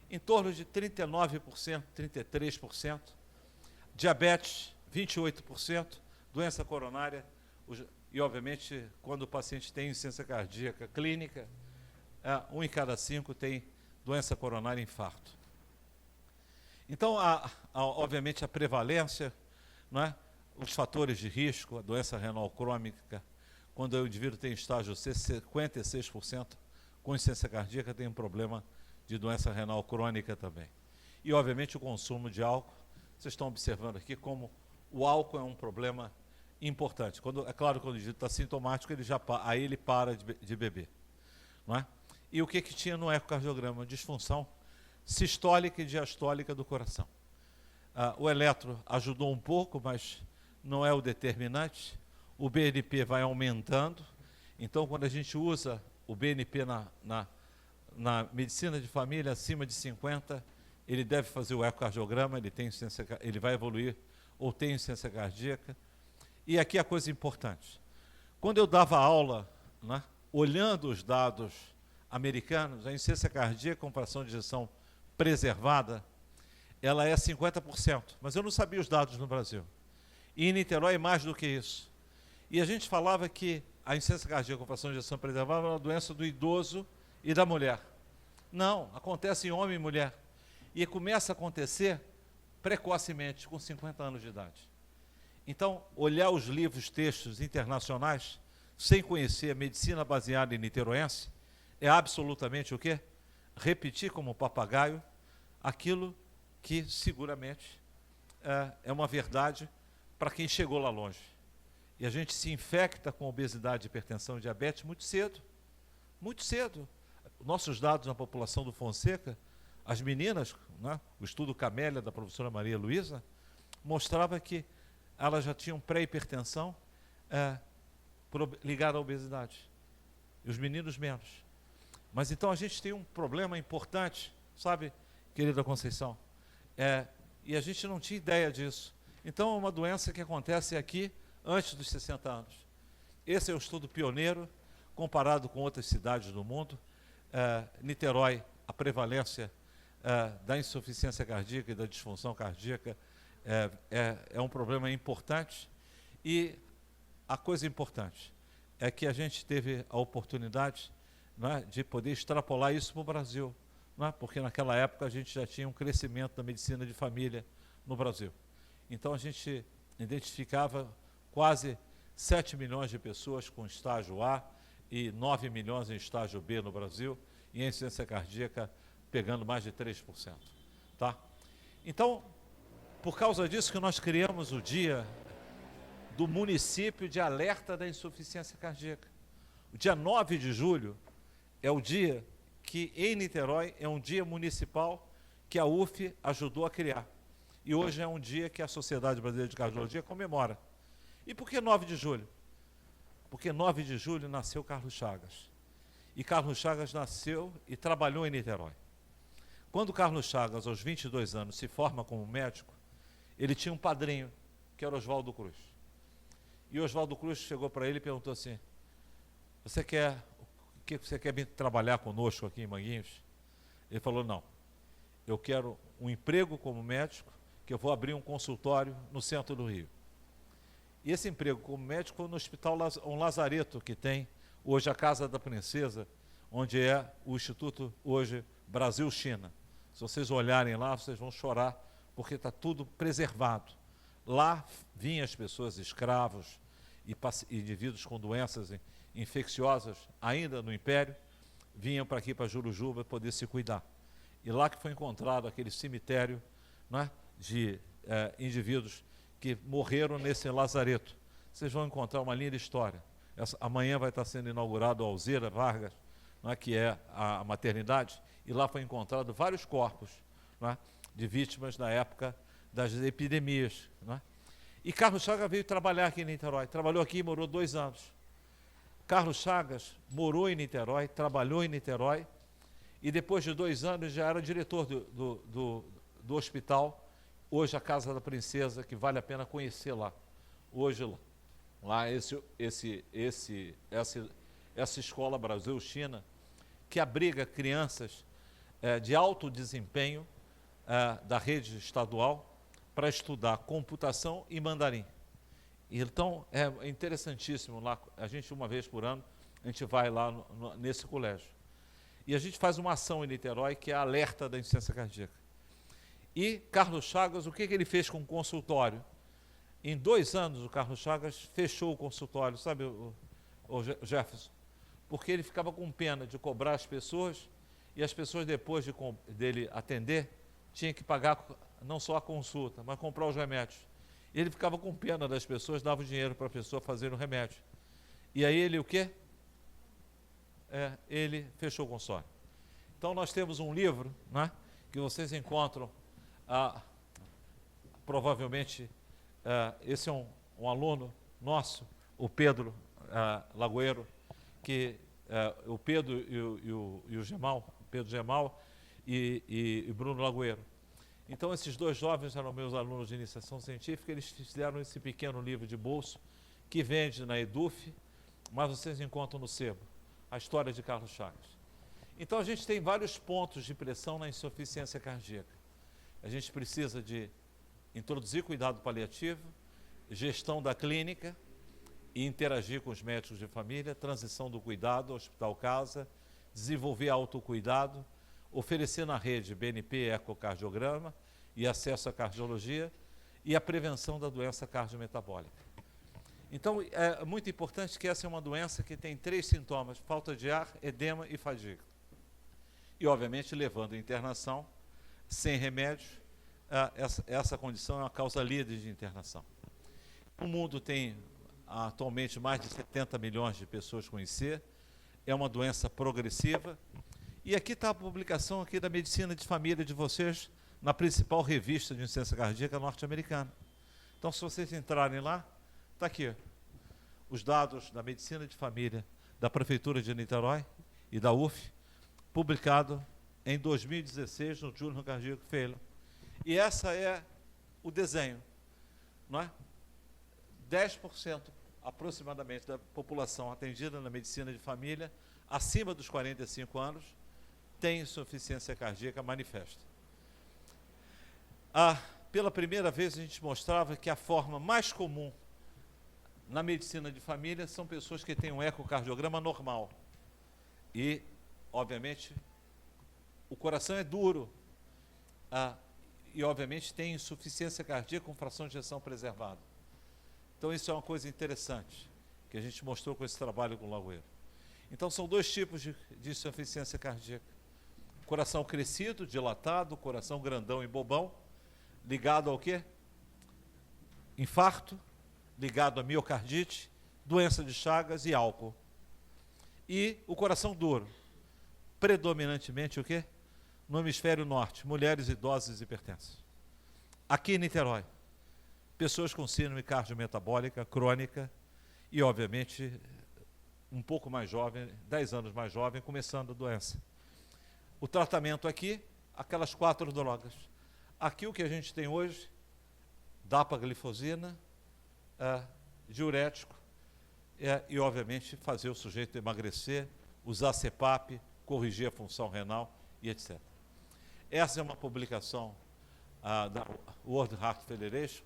em torno de 39%, 33%, diabetes, 28%, doença coronária, e, obviamente, quando o paciente tem insuficiência cardíaca clínica, 1 em cada 5 tem doença coronária e infarto. Então, obviamente, a prevalência, não é? Os fatores de risco, a doença renal crônica, quando o indivíduo tem estágio C, 56% com insuficiência cardíaca tem um problema de doença renal crônica também. E, obviamente, o consumo de álcool. Vocês estão observando aqui como o álcool é um problema importante. É claro, quando o indivíduo está sintomático, aí ele para de beber. Não é? E o que tinha no ecocardiograma? Disfunção sistólica e diastólica do coração. O eletro ajudou um pouco, mas não é o determinante. O BNP vai aumentando. Então, quando a gente usa o BNP na medicina de família acima de 50, ele deve fazer o ecocardiograma, ele vai evoluir ou tem insuficiência cardíaca. E aqui a coisa importante. Quando eu dava aula, né, olhando os dados americanos, a insuficiência cardíaca com fração de ejeção preservada, ela é 50%, mas eu não sabia os dados no Brasil. E em Niterói é mais do que isso. E a gente falava que a insuficiência cardíaca com fração de ejeção preservada era uma doença do idoso e da mulher. Não, acontece em homem e mulher. E começa a acontecer precocemente, com 50 anos de idade. Então, olhar os livros, textos internacionais, sem conhecer a medicina baseada em niteroense, é absolutamente o quê? Repetir como papagaio aquilo que seguramente é uma verdade para quem chegou lá longe. E a gente se infecta com obesidade, hipertensão e diabetes muito cedo. Muito cedo. Nossos dados na população do Fonseca, as meninas, né, o estudo Camélia da professora Maria Luísa, mostrava que elas já tinham pré-hipertensão ligada à obesidade. E os meninos menos. Mas então a gente tem um problema importante, sabe, querida Conceição? E a gente não tinha ideia disso. Então é uma doença que acontece aqui antes dos 60 anos. Esse é um estudo pioneiro, comparado com outras cidades do mundo. Niterói, a prevalência da insuficiência cardíaca e da disfunção cardíaca é um problema importante. E a coisa importante é que a gente teve a oportunidade, não é, de poder extrapolar isso para o Brasil, não é? Porque naquela época a gente já tinha um crescimento da medicina de família no Brasil. Então a gente identificava quase 7 milhões de pessoas com estágio A e 9 milhões em estágio B no Brasil, e a insuficiência cardíaca pegando mais de 3%. Tá? Então, por causa disso que nós criamos o dia do município de alerta da insuficiência cardíaca. O dia 9 de julho é o dia que em Niterói é um dia municipal que a UF ajudou a criar. E hoje é um dia que a Sociedade Brasileira de Cardiologia comemora. E por que 9 de julho? Porque 9 de julho nasceu Carlos Chagas. E Carlos Chagas nasceu e trabalhou em Niterói. Quando Carlos Chagas, aos 22 anos, se forma como médico, ele tinha um padrinho, que era Oswaldo Cruz. E Oswaldo Cruz chegou para ele e perguntou assim: você quer vir trabalhar conosco aqui em Manguinhos? Ele falou: não, eu quero um emprego como médico, que eu vou abrir um consultório no centro do Rio. E esse emprego como médico foi no Hospital um Lazareto, que tem hoje a Casa da Princesa, onde é o Instituto hoje Brasil-China. Se vocês olharem lá, vocês vão chorar, porque está tudo preservado. Lá vinham as pessoas, escravos e indivíduos com doenças infecciosas, ainda no Império, vinham para aqui, para Jurujuba, poder se cuidar. E lá que foi encontrado aquele cemitério, não é, de indivíduos que morreram nesse lazareto. Vocês vão encontrar uma linda história. Amanhã vai estar sendo inaugurado o Alzira Vargas, não é, que é a maternidade, e lá foi encontrado vários corpos, não é, de vítimas na época das epidemias. Não é? E Carlos Chagas veio trabalhar aqui em Niterói. Trabalhou aqui e morou 2 anos. Carlos Chagas morou em Niterói, trabalhou em Niterói, e depois de 2 anos já era diretor do hospital, hoje a Casa da Princesa, que vale a pena conhecer lá. Hoje lá essa escola Brasil-China, que abriga crianças de alto desempenho da rede estadual para estudar computação e mandarim. Então, é interessantíssimo lá. A gente, uma vez por ano, a gente vai lá nesse colégio. E a gente faz uma ação em Niterói, que é a alerta da insuficiência cardíaca. E Carlos Chagas, o que ele fez com o consultório? Em 2 anos, o Carlos Chagas fechou o consultório, sabe, o Jefferson? Porque ele ficava com pena de cobrar as pessoas, e as pessoas, depois dele atender, tinham que pagar não só a consulta, mas comprar os remédios. Ele ficava com pena das pessoas, dava o dinheiro para a pessoa fazer o remédio. E aí ele o quê? Ele fechou o consultório. Então nós temos um livro, né, que vocês encontram, provavelmente, esse é um aluno nosso, o Pedro Lagoeiro, que o Pedro e o Gemal, Pedro Gemal e Bruno Lagoeiro. Então, esses 2 jovens eram meus alunos de iniciação científica, eles fizeram esse pequeno livro de bolso, que vende na Eduf, mas vocês encontram no sebo, a história de Carlos Chagas. Então, a gente tem vários pontos de pressão na insuficiência cardíaca. A gente precisa de introduzir cuidado paliativo, gestão da clínica e interagir com os médicos de família, transição do cuidado, hospital-casa, desenvolver autocuidado, oferecer na rede BNP, ecocardiograma e acesso à cardiologia e a prevenção da doença cardiometabólica. Então, é muito importante que essa é uma doença que tem 3 sintomas: falta de ar, edema e fadiga. E, obviamente, levando à internação, sem remédio, essa condição é uma causa líder de internação. O mundo tem atualmente mais de 70 milhões de pessoas com IC, é uma doença progressiva. E aqui está a publicação aqui da Medicina de Família de vocês, na principal revista de insuficiência cardíaca norte-americana. Então, se vocês entrarem lá, está aqui os dados da Medicina de Família da Prefeitura de Niterói e da UF, publicado em 2016 no Journal Cardiac Failure. E essa é o desenho, não é? 10% aproximadamente da população atendida na medicina de família, acima dos 45 anos, tem insuficiência cardíaca manifesta. Pela primeira vez, a gente mostrava que a forma mais comum na medicina de família são pessoas que têm um ecocardiograma normal. E, obviamente, o coração é duro. E, obviamente, tem insuficiência cardíaca com fração de ejeção preservada. Então, isso é uma coisa interessante, que a gente mostrou com esse trabalho com o Lagoeiro. Então, são 2 tipos de insuficiência cardíaca. Coração crescido, dilatado, coração grandão e bobão, ligado ao quê? Infarto, ligado a miocardite, doença de Chagas e álcool. E o coração duro, predominantemente o quê? No hemisfério norte, mulheres idosas e hipertensas. Aqui em Niterói, pessoas com síndrome cardiometabólica crônica e, obviamente, um pouco mais jovem, 10 anos mais jovem, começando a doença. O tratamento aqui, aquelas 4 drogas. Aqui o que a gente tem hoje, dapaglifosina, diurético, e, obviamente, fazer o sujeito emagrecer, usar CPAP, corrigir a função renal e etc. Essa é uma publicação da World Heart Federation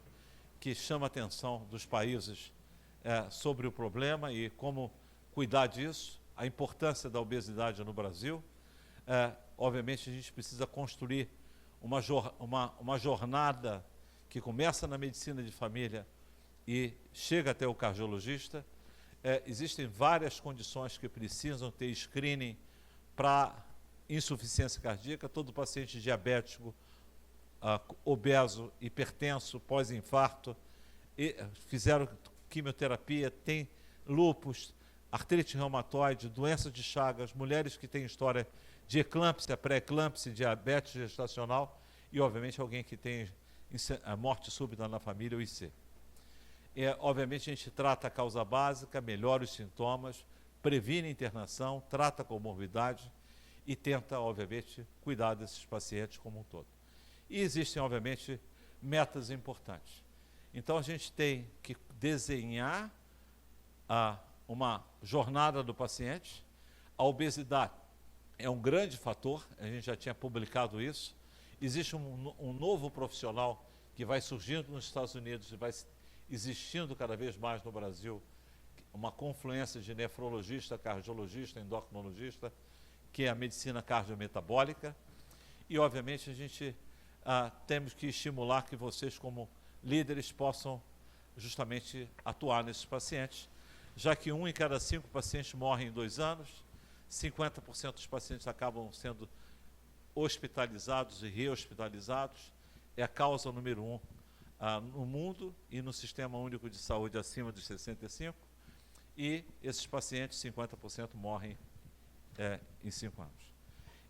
que chama a atenção dos países sobre o problema e como cuidar disso, a importância da obesidade no Brasil. Obviamente, a gente precisa construir uma jornada que começa na medicina de família e chega até o cardiologista. Existem várias condições que precisam ter screening para insuficiência cardíaca. Todo paciente diabético, obeso, hipertenso, pós-infarto, fizeram quimioterapia, tem lúpus, artrite reumatoide, doença de Chagas, mulheres que têm história de eclâmpsia, pré-eclâmpsia, diabetes gestacional e, obviamente, alguém que tem a morte súbita na família, o IC. Obviamente, a gente trata a causa básica, melhora os sintomas, previne a internação, trata a comorbidade e tenta, obviamente, cuidar desses pacientes como um todo. E existem, obviamente, metas importantes. Então, a gente tem que desenhar uma jornada do paciente. A obesidade é um grande fator, a gente já tinha publicado isso. Existe um novo profissional que vai surgindo nos Estados Unidos e vai existindo cada vez mais no Brasil, uma confluência de nefrologista, cardiologista, endocrinologista, que é a medicina cardiometabólica. E, obviamente, a gente temos que estimular que vocês, como líderes, possam justamente atuar nesses pacientes, já que 1 em cada 5 pacientes morrem em 2 anos, 50% dos pacientes acabam sendo hospitalizados e rehospitalizados, é a causa número 1 no mundo e no Sistema Único de Saúde acima dos 65, e esses pacientes, 50% morrem em 5 anos.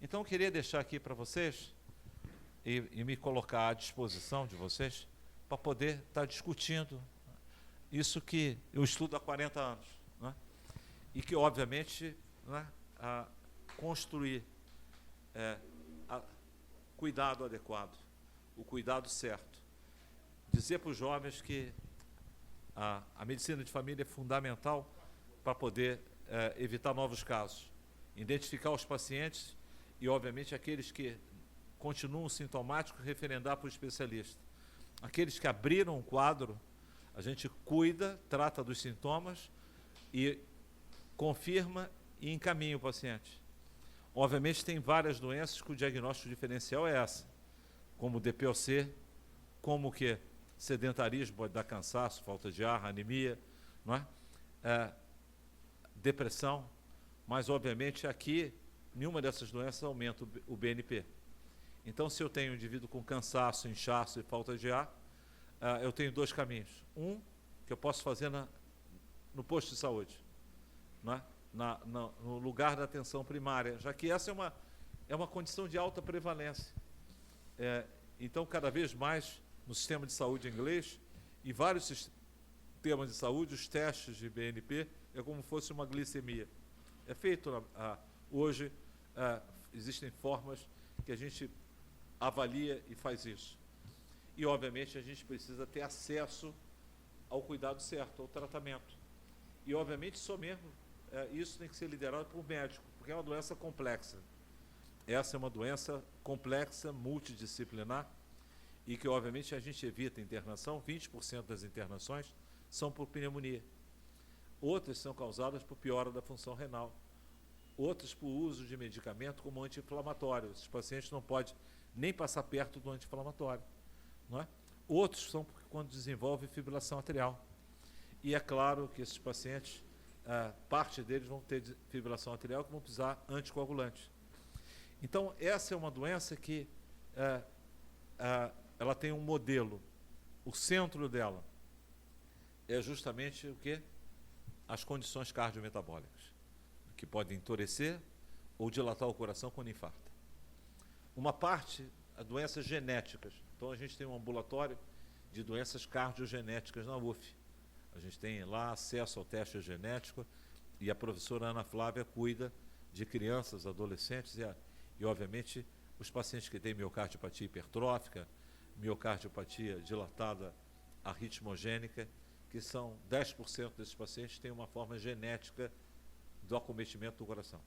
Então, eu queria deixar aqui para vocês e me colocar à disposição de vocês para poder estar discutindo isso que eu estudo há 40 anos, né? E que, obviamente, né, construir cuidado adequado, o cuidado certo. Dizer para os jovens que a medicina de família é fundamental para poder evitar novos casos, identificar os pacientes e, obviamente, aqueles que continuam sintomáticos, referendar para o especialista. Aqueles que abriram um quadro, a gente cuida, trata dos sintomas e confirma e encaminha o paciente. Obviamente, tem várias doenças que o diagnóstico diferencial é essa, como o DPOC, como o que? Sedentarismo pode dar cansaço, falta de ar, anemia, não é? Depressão, mas, obviamente, aqui, nenhuma dessas doenças aumenta o BNP. Então, se eu tenho um indivíduo com cansaço, inchaço e falta de ar, eu tenho 2 caminhos. Um, que eu posso fazer no posto de saúde, não é? No lugar da atenção primária, já que essa é uma condição de alta prevalência. Então, cada vez mais, no sistema de saúde inglês e vários sistemas de saúde, os testes de BNP é como se fosse uma glicemia. É feito hoje, existem formas que a gente avalia e faz isso. E, obviamente, a gente precisa ter acesso ao cuidado certo, ao tratamento. E, obviamente, só mesmo isso tem que ser liderado por médico, porque é uma doença complexa. Essa é uma doença complexa, multidisciplinar, e que, obviamente, a gente evita internação. 20% das internações são por pneumonia. Outras são causadas por piora da função renal. Outras por uso de medicamento como anti-inflamatório. Esses pacientes não podem nem passar perto do anti-inflamatório, não é? Outros são quando desenvolve fibrilação arterial. E é claro que esses pacientes, parte deles vão ter fibrilação arterial que vão precisar anticoagulantes. Então, essa é uma doença que ela tem um modelo. O centro dela é justamente o quê? As condições cardiometabólicas, que podem entorecer, ou dilatar o coração quando infarta. Uma parte, as doenças genéticas. Então, a gente tem um ambulatório de doenças cardiogenéticas na UF. A gente tem lá acesso ao teste genético e a professora Ana Flávia cuida de crianças, adolescentes e obviamente, os pacientes que têm miocardiopatia hipertrófica, miocardiopatia dilatada arritmogênica, que são 10% desses pacientes têm uma forma genética do acometimento do coração.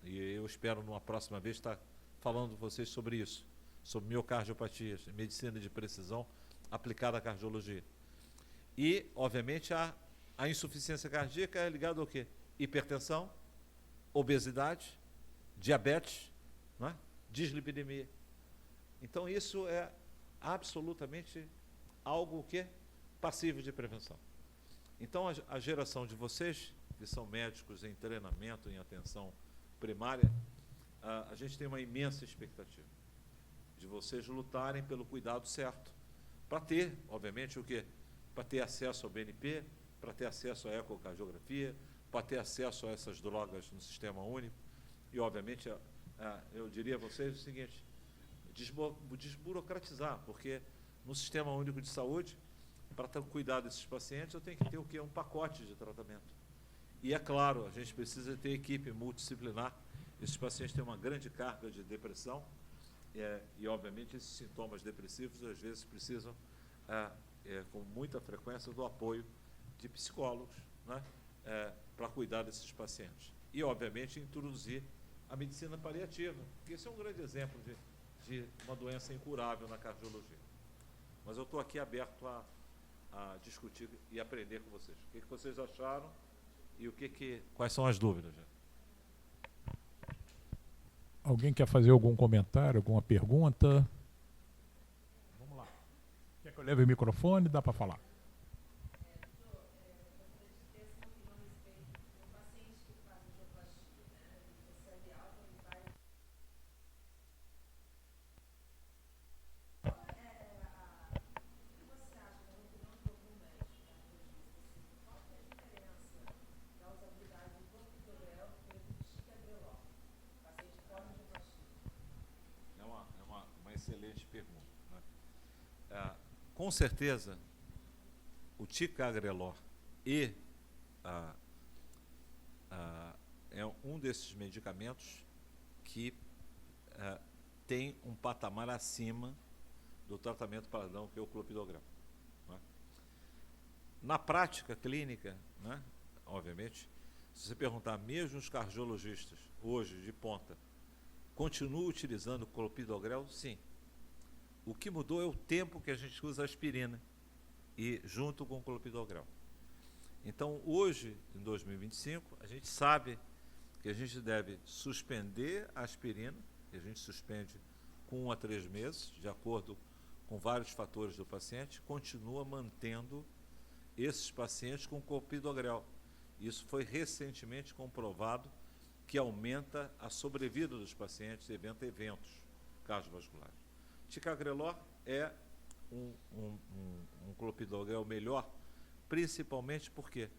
E eu espero, numa próxima vez, estar falando com vocês sobre isso, sobre miocardiopatias, medicina de precisão aplicada à cardiologia. E, obviamente, a insuficiência cardíaca é ligada ao quê? Hipertensão, obesidade, diabetes, não é? Dislipidemia. Então, isso é absolutamente algo que é passível de prevenção. Então, a geração de vocês, que são médicos em treinamento, em atenção primária, a gente tem uma imensa expectativa de vocês lutarem pelo cuidado certo, para ter, obviamente, o quê? Para ter acesso ao BNP, para ter acesso à ecocardiografia, para ter acesso a essas drogas no sistema único. E, obviamente, eu diria a vocês o seguinte, desburocratizar, porque no sistema único de saúde, para cuidar desses pacientes, eu tenho que ter o quê? Um pacote de tratamento. E, é claro, a gente precisa ter equipe multidisciplinar. Esses pacientes têm uma grande carga de depressão e, obviamente, esses sintomas depressivos, às vezes, precisam, com muita frequência, do apoio de psicólogos, né, para cuidar desses pacientes. E, obviamente, introduzir a medicina paliativa, porque esse é um grande exemplo de uma doença incurável na cardiologia. Mas eu estou aqui aberto a discutir e aprender com vocês. O que vocês acharam e quais são as dúvidas? Alguém quer fazer algum comentário, alguma pergunta? Vamos lá. Quer que eu leve o microfone? Dá para falar. Excelente pergunta. Né? Com certeza, o ticagrelor é um desses medicamentos que tem um patamar acima do tratamento padrão, que é o clopidogrel. Né? Na prática clínica, né, obviamente, se você perguntar, mesmo os cardiologistas, hoje, de ponta, continuam utilizando o clopidogrel? Sim. O que mudou é o tempo que a gente usa a aspirina, e junto com o clopidogrel. Então, hoje, em 2025, a gente sabe que a gente deve suspender a aspirina, que a gente suspende com 1 a 3 meses, de acordo com vários fatores do paciente, continua mantendo esses pacientes com clopidogrel. Isso foi recentemente comprovado que aumenta a sobrevida dos pacientes evento eventos cardiovasculares. Ticagrelor é um clopidogrel melhor, principalmente por quê?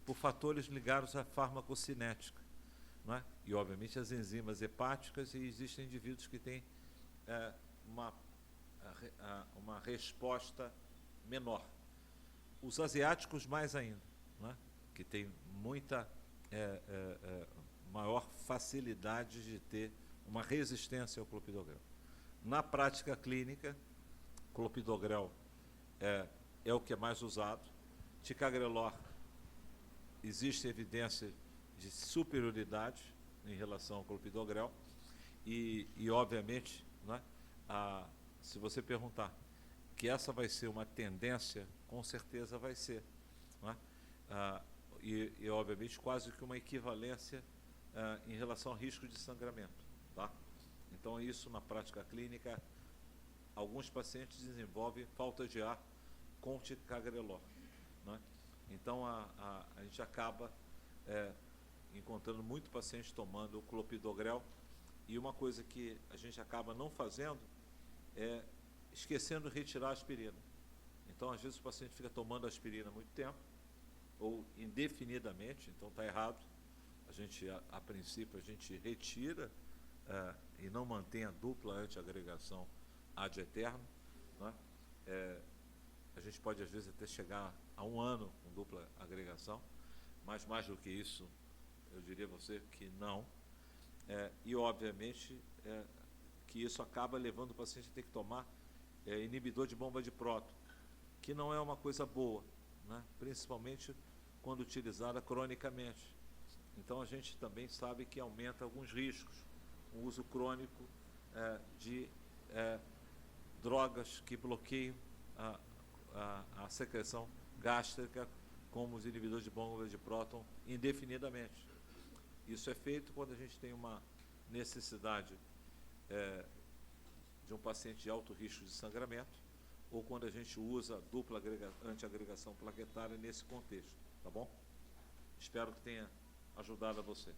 Por fatores ligados à farmacocinética, não é? E, obviamente, as enzimas hepáticas, e existem indivíduos que têm uma resposta menor. Os asiáticos, mais ainda, não é? Que têm muita maior facilidade de ter uma resistência ao clopidogrel. Na prática clínica, clopidogrel é o que é mais usado. Ticagrelor, existe evidência de superioridade em relação ao clopidogrel e obviamente, né, se você perguntar que essa vai ser uma tendência, com certeza vai ser. Né? E, obviamente, quase que uma equivalência em relação ao risco de sangramento. Tá? Então, isso na prática clínica, alguns pacientes desenvolvem falta de ar com ticagrelor. Né? Então, a gente acaba encontrando muito paciente tomando o clopidogrel, e uma coisa que a gente acaba não fazendo é esquecendo de retirar a aspirina. Então, às vezes, o paciente fica tomando aspirina há muito tempo, ou indefinidamente, então está errado. a princípio, a gente retira e não mantém a dupla antiagregação ad eterno, né? A gente pode, às vezes, até chegar a 1 ano com dupla agregação, mas mais do que isso, eu diria a você que não. E, obviamente, que isso acaba levando o paciente a ter que tomar inibidor de bomba de próton, que não é uma coisa boa, né? Principalmente quando utilizada cronicamente. Então, a gente também sabe que aumenta alguns riscos, o uso crônico de drogas que bloqueiam a secreção gástrica, como os inibidores de bomba de próton, indefinidamente. Isso é feito quando a gente tem uma necessidade de um paciente de alto risco de sangramento, ou quando a gente usa dupla antiagregação plaquetária nesse contexto, tá bom? Espero que tenha ajudado a você.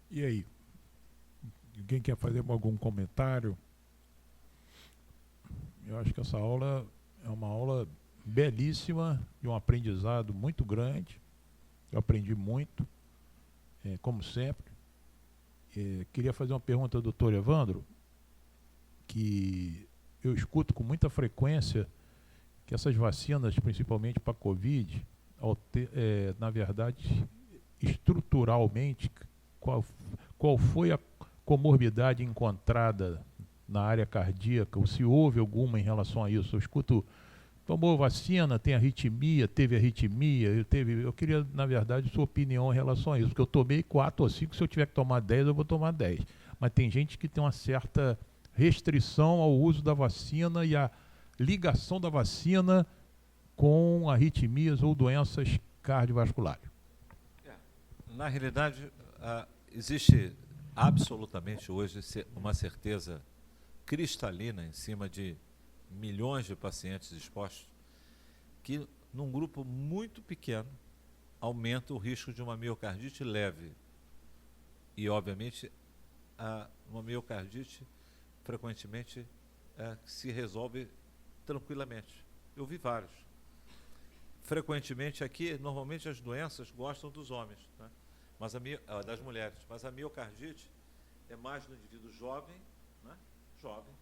E aí? Alguém quer fazer algum comentário? Eu acho que essa aula é uma aula belíssima, de um aprendizado muito grande. Eu aprendi muito, como sempre. Queria fazer uma pergunta ao doutor Evandro, que eu escuto com muita frequência que essas vacinas, principalmente para a Covid, na verdade, estruturalmente, qual foi a comorbidade encontrada na área cardíaca, ou se houve alguma em relação a isso? Eu escuto, tomou vacina, tem arritmia, teve arritmia, eu queria, na verdade, sua opinião em relação a isso, porque eu tomei 4 ou 5, se eu tiver que tomar 10, eu vou tomar 10. Mas tem gente que tem uma certa restrição ao uso da vacina e a ligação da vacina com arritmias ou doenças cardiovasculares. Na realidade, existe absolutamente hoje uma certeza cristalina em cima de milhões de pacientes expostos, que num grupo muito pequeno aumenta o risco de uma miocardite leve. E, obviamente, uma miocardite frequentemente se resolve tranquilamente. Eu vi vários. Frequentemente aqui, normalmente as doenças gostam dos homens, né? Mas das mulheres, mas a miocardite é mais no indivíduo jovem, né? Jovem,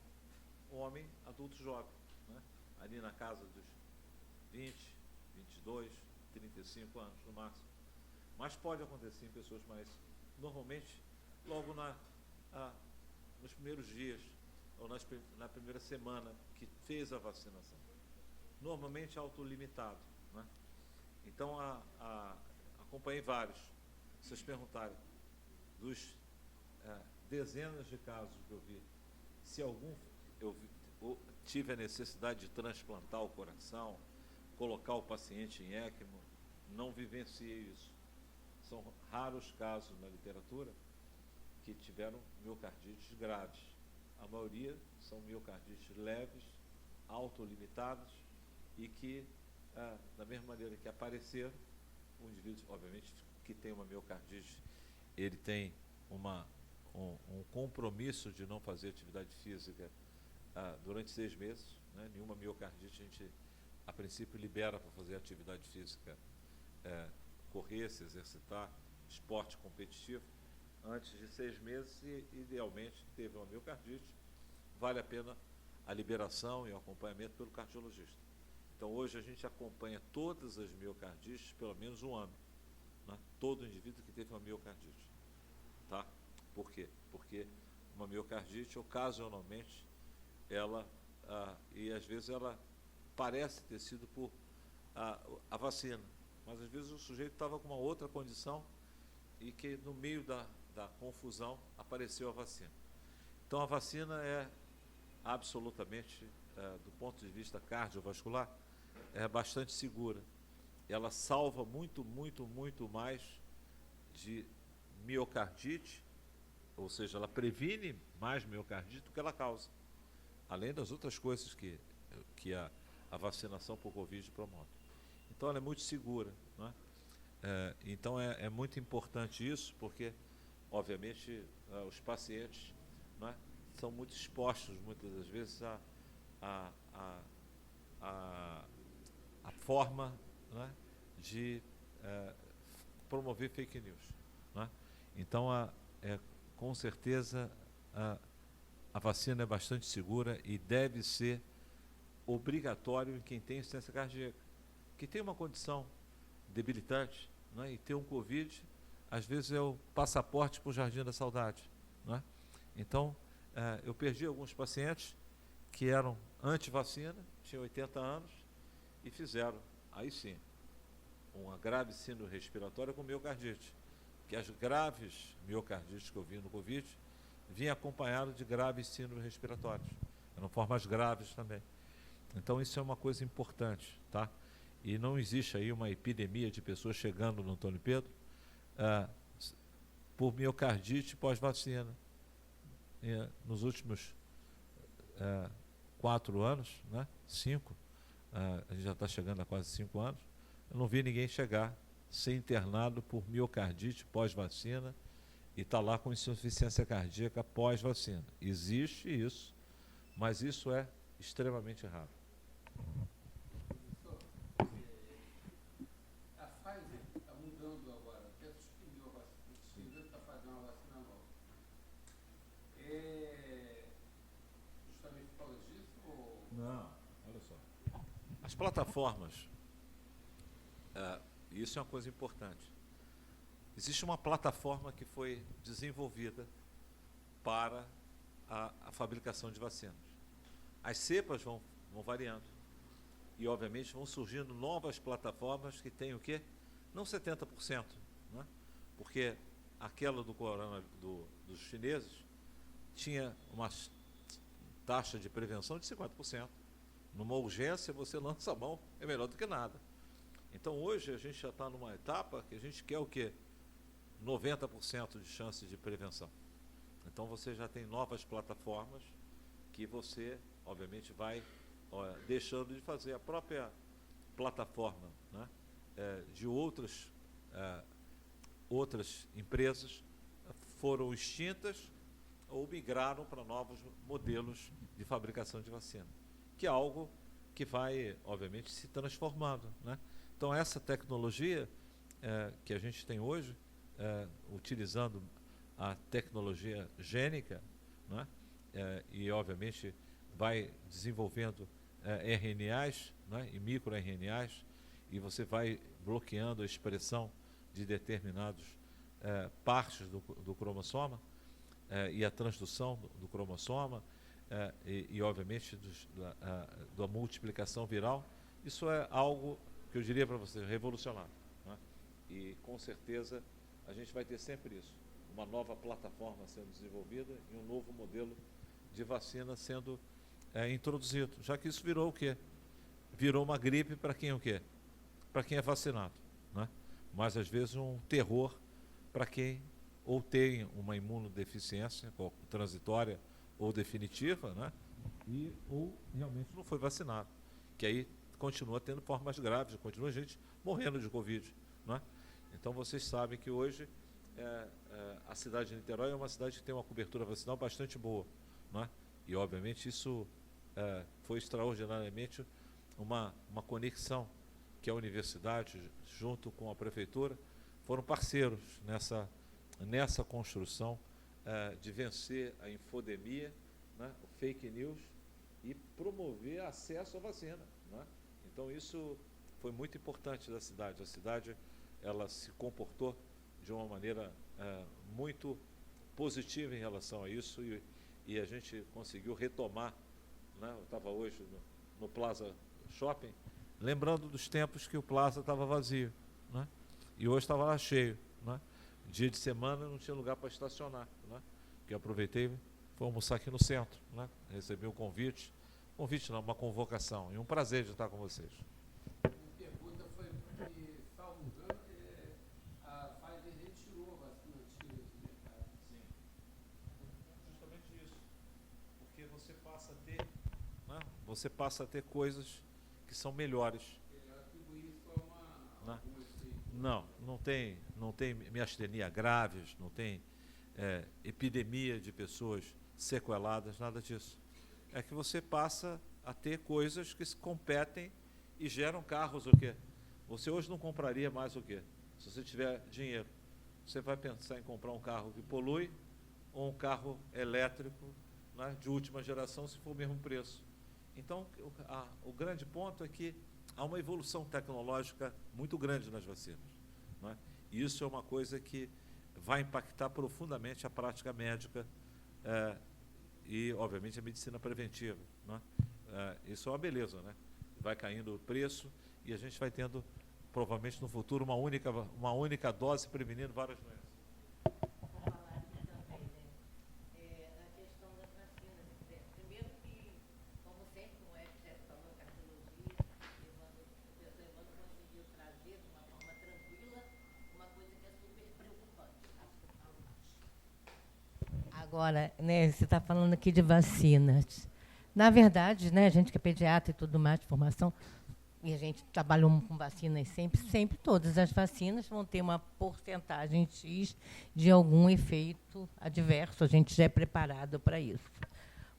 homem, adulto jovem, né? Ali na casa dos 20, 22, 35 anos no máximo. Mas pode acontecer em pessoas mais, normalmente, logo nos primeiros dias, ou na primeira semana que fez a vacinação. Normalmente autolimitado, né? Então, acompanhei vários. Se vocês perguntarem, dos dezenas de casos que eu vi, se algum eu tive a necessidade de transplantar o coração, colocar o paciente em ECMO, não vivenciei isso. São raros casos na literatura que tiveram miocardites graves. A maioria são miocardites leves, autolimitadas e que, da mesma maneira que apareceram, o indivíduo, obviamente, que tem uma miocardite, ele tem um compromisso de não fazer atividade física durante 6 meses, né? Nenhuma miocardite a gente, a princípio, libera para fazer atividade física, correr, se exercitar, esporte competitivo, antes de 6 meses e, idealmente, teve uma miocardite, vale a pena a liberação e o acompanhamento pelo cardiologista. Então, hoje a gente acompanha todas as miocardites pelo menos 1 ano, né? Todo indivíduo que teve uma miocardite, tá? Por quê? Porque uma miocardite, ocasionalmente, e às vezes ela parece ter sido por a vacina, mas às vezes o sujeito estava com uma outra condição e que no meio da confusão apareceu a vacina. Então a vacina é absolutamente, do ponto de vista cardiovascular, é bastante segura. Ela salva muito, muito, muito mais de miocardite, ou seja, ela previne mais miocardite do que ela causa, além das outras coisas que a vacinação por Covid promove. Então ela é muito segura, né? Então é muito importante isso, porque, obviamente, os pacientes, né, são muito expostos, muitas das vezes, à forma, né, de promover fake news, né? Então, com certeza, a vacina é bastante segura e deve ser obrigatório em quem tem insuficiência cardíaca, que tem uma condição debilitante, né? E ter um Covid, às vezes, é o passaporte para o Jardim da Saudade, né? Então, eu perdi alguns pacientes que eram anti-vacina, tinham 80 anos, e fizeram, aí sim, uma grave síndrome respiratória com miocardite, que as graves miocardites que eu vi no Covid vinham acompanhadas de graves síndromes respiratórias, eram formas graves também. Então isso é uma coisa importante, tá? E não existe aí uma epidemia de pessoas chegando no Antônio Pedro por miocardite pós-vacina. Nos últimos 4 anos, né? 5, a gente já está chegando a quase 5 anos, eu não vi ninguém chegar, ser internado por miocardite pós-vacina e está lá com insuficiência cardíaca pós-vacina. Existe isso, mas isso é extremamente raro. A Pfizer está mudando agora, até suspendeu a vacina, está fazendo uma vacina nova. Justamente por causa disso? Ou... Não, olha só. As plataformas, isso é uma coisa importante. Existe uma plataforma que foi desenvolvida para a fabricação de vacinas. As cepas vão variando e, obviamente, vão surgindo novas plataformas que têm o quê? Não 70%, né? Porque aquela do corona dos chineses tinha uma taxa de prevenção de 50%. Numa urgência, você lança a mão, é melhor do que nada. Então, hoje, a gente já está numa etapa que a gente quer o quê? 90% de chance de prevenção. Então, você já tem novas plataformas que você, obviamente, vai deixando de fazer. A própria plataforma, né, de outras empresas foram extintas ou migraram para novos modelos de fabricação de vacina, que é algo que vai, obviamente, se transformando, né? Então, essa tecnologia que a gente tem hoje, utilizando a tecnologia gênica, né, e, obviamente, vai desenvolvendo RNAs, né, e microRNAs, e você vai bloqueando a expressão de determinadas partes do cromossoma e a transdução do cromossoma e obviamente, da multiplicação viral. Isso é algo que eu diria para vocês, revolucionário, né? E, com certeza, a gente vai ter sempre isso. Uma nova plataforma sendo desenvolvida e um novo modelo de vacina sendo introduzido. Já que isso virou o quê? Virou uma gripe para quem o quê? Para quem é vacinado, né? Mas, às vezes, um terror para quem ou tem uma imunodeficiência transitória ou definitiva, né? Ou realmente não foi vacinado. Que aí continua tendo formas graves, continua gente morrendo de Covid, né? Então, vocês sabem que hoje a cidade de Niterói é uma cidade que tem uma cobertura vacinal bastante boa, né? E, obviamente, isso foi extraordinariamente uma conexão que a universidade, junto com a prefeitura, foram parceiros nessa construção de vencer a infodemia, né, o fake news, e promover acesso à vacina, né? Então, isso foi muito importante da cidade. A cidade, ela se comportou de uma maneira muito positiva em relação a isso e a gente conseguiu retomar, né? Eu estava hoje no Plaza Shopping, lembrando dos tempos que o Plaza estava vazio, né? E hoje estava lá cheio, né? Dia de semana não tinha lugar para estacionar, né? Que eu aproveitei, fui almoçar aqui no centro, né? Recebi um convite não, uma convocação, e um prazer de estar com vocês. A pergunta foi porque, salvo engano, a Pfizer retirou a vacina antiga do mercado. Sim, justamente isso, porque você passa a ter, né? Você passa a ter coisas que são melhores. Ela atribui isso a algum efeito. Não tem miastenia graves, não tem epidemia de pessoas sequeladas, nada disso. É que você passa a ter coisas que se competem e geram carros o quê? Você hoje não compraria mais o quê? Se você tiver dinheiro, você vai pensar em comprar um carro que polui ou um carro elétrico, né, de última geração, se for o mesmo preço. Então, o grande ponto é que há uma evolução tecnológica muito grande nas vacinas, né? E isso é uma coisa que vai impactar profundamente a prática médica e, obviamente, a medicina preventiva, né? Isso é uma beleza, né? Vai caindo o preço e a gente vai tendo, provavelmente, no futuro, uma única dose prevenindo várias doenças. Agora, né, você está falando aqui de vacinas. Na verdade, né, a gente que é pediatra e tudo mais de formação, e a gente trabalhou com vacinas sempre todas as vacinas vão ter uma porcentagem X de algum efeito adverso. A gente já é preparado para isso,